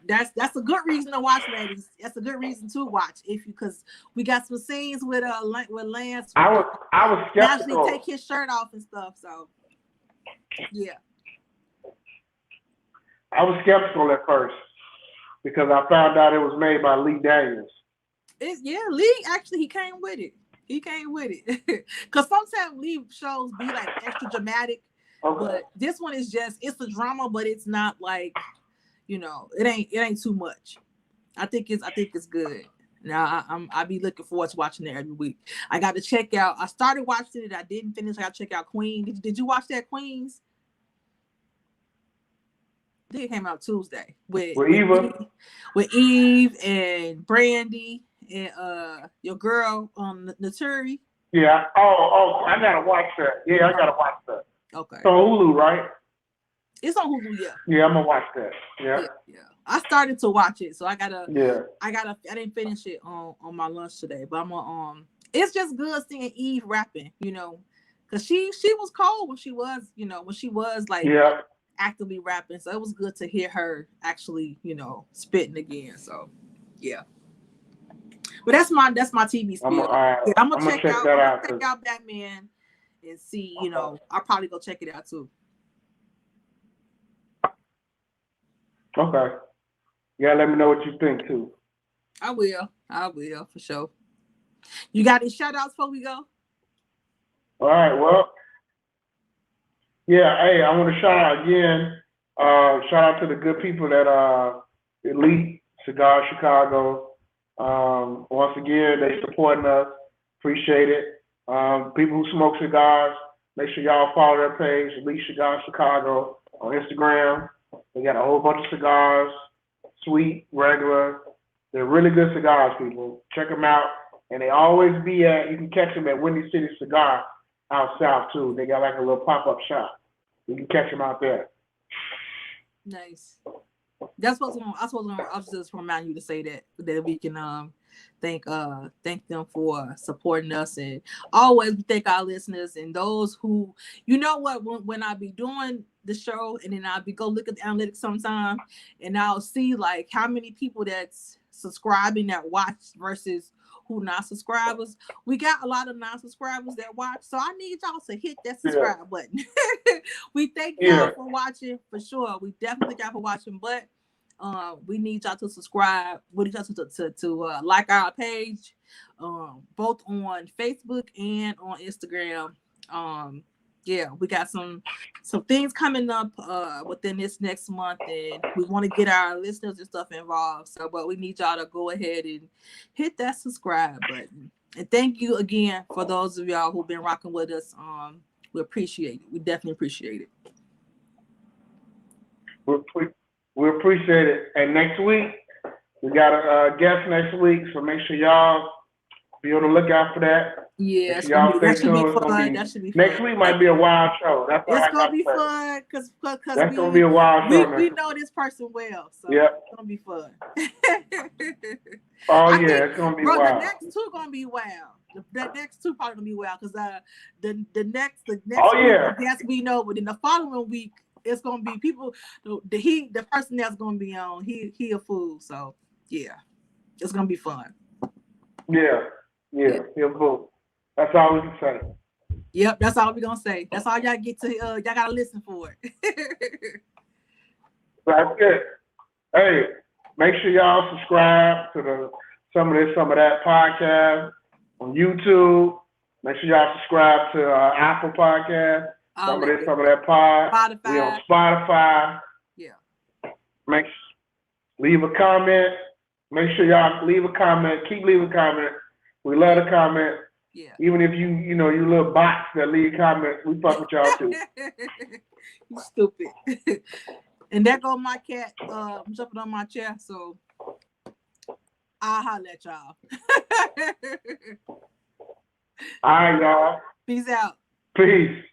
that's a good reason to watch, ladies. That's a good reason to watch because we got some scenes with Lance. I was skeptical. Actually take his shirt off and stuff. So yeah. I was skeptical at first because I found out it was made by Lee Daniels. Lee actually he came with it. Because sometimes Lee shows be like extra dramatic. Okay. But this one is it's a drama, but it's not like, it ain't too much. I think it's good. Now I'll be looking forward to watching it every week. I got to check out. I started watching it. I didn't finish. I got to check out Queen. Did you watch that, Queens? I think it came out Tuesday with Eve and Brandy and your girl Naturi. Yeah. Oh, I gotta watch that. Yeah, I gotta watch that. Okay. It's on Hulu, right? It's on Hulu, yeah. Yeah, I'm gonna watch that. Yeah. I started to watch it, so I didn't finish it on my lunch today, but I'm gonna it's just good seeing Eve rapping, because she was cold when she was like actively rapping, so it was good to hear her actually, spitting again. So yeah. But that's my TV spiel. I'm gonna check out Batman and see, I'll probably go check it out too. Okay. Yeah, let me know what you think too. I will for sure. You got any shout outs before we go? All right, well. Yeah, hey, I want to shout out again. Shout out to the good people that Elite Cigar Chicago. Once again, they supporting us. Appreciate it. People who smoke cigars, make sure y'all follow their page, Elite Cigar Chicago on Instagram. They got a whole bunch of cigars, sweet, regular. They're really good cigars, people. Check them out. And they always you can catch them at Windy City Cigar out south too. They got like a little pop-up shop. You can catch them out there. Nice. I was just remind you to say that we can thank them for supporting us, and always thank our listeners and those who, when I be doing the show and then I'll be go look at the analytics sometime and I'll see like how many people that's subscribing that watch versus who not subscribers. We got a lot of non-subscribers that watch, so I need y'all to hit that subscribe button. We thank y'all for watching, for sure. We definitely got for watching, but We need y'all to subscribe. We need y'all to like our page, both on Facebook and on Instagram. Yeah, we got some things coming up within this next month, and we want to get our listeners and stuff involved. So, but we need y'all to go ahead and hit that subscribe button. And thank you again for those of y'all who've been rocking with us. We appreciate it. We definitely appreciate it. We appreciate it. And next week, we got a guest next week, so make sure y'all be on the lookout for that. Yeah, that should be fun. Next week might be a wild show. That's it's gonna be fun because that's gonna be a wild show. We know this person well, so yep. It's gonna be fun. It's gonna be wild. The next two gonna be wild. The next two probably gonna be wild because the next week, yes, we know, but in the following week it's gonna be people. The person that's gonna be on, he a fool. So yeah, it's gonna be fun. Yeah, he a fool. That's all we can say. Yep, that's all we're gonna say. That's all y'all get to. Y'all gotta listen for it. That's it. Hey, make sure y'all subscribe to some of that podcast on YouTube. Make sure y'all subscribe to Apple Podcast. Some of that pod. Spotify. We on Spotify. Yeah. Leave a comment. Make sure y'all leave a comment. Keep leaving comments. We love the comment. Yeah. Even if you little bots that leave comments, we fuck with y'all too. You stupid. And there go my cat jumping on my chair, so I'll holler at y'all. All right, y'all. Peace out. Peace.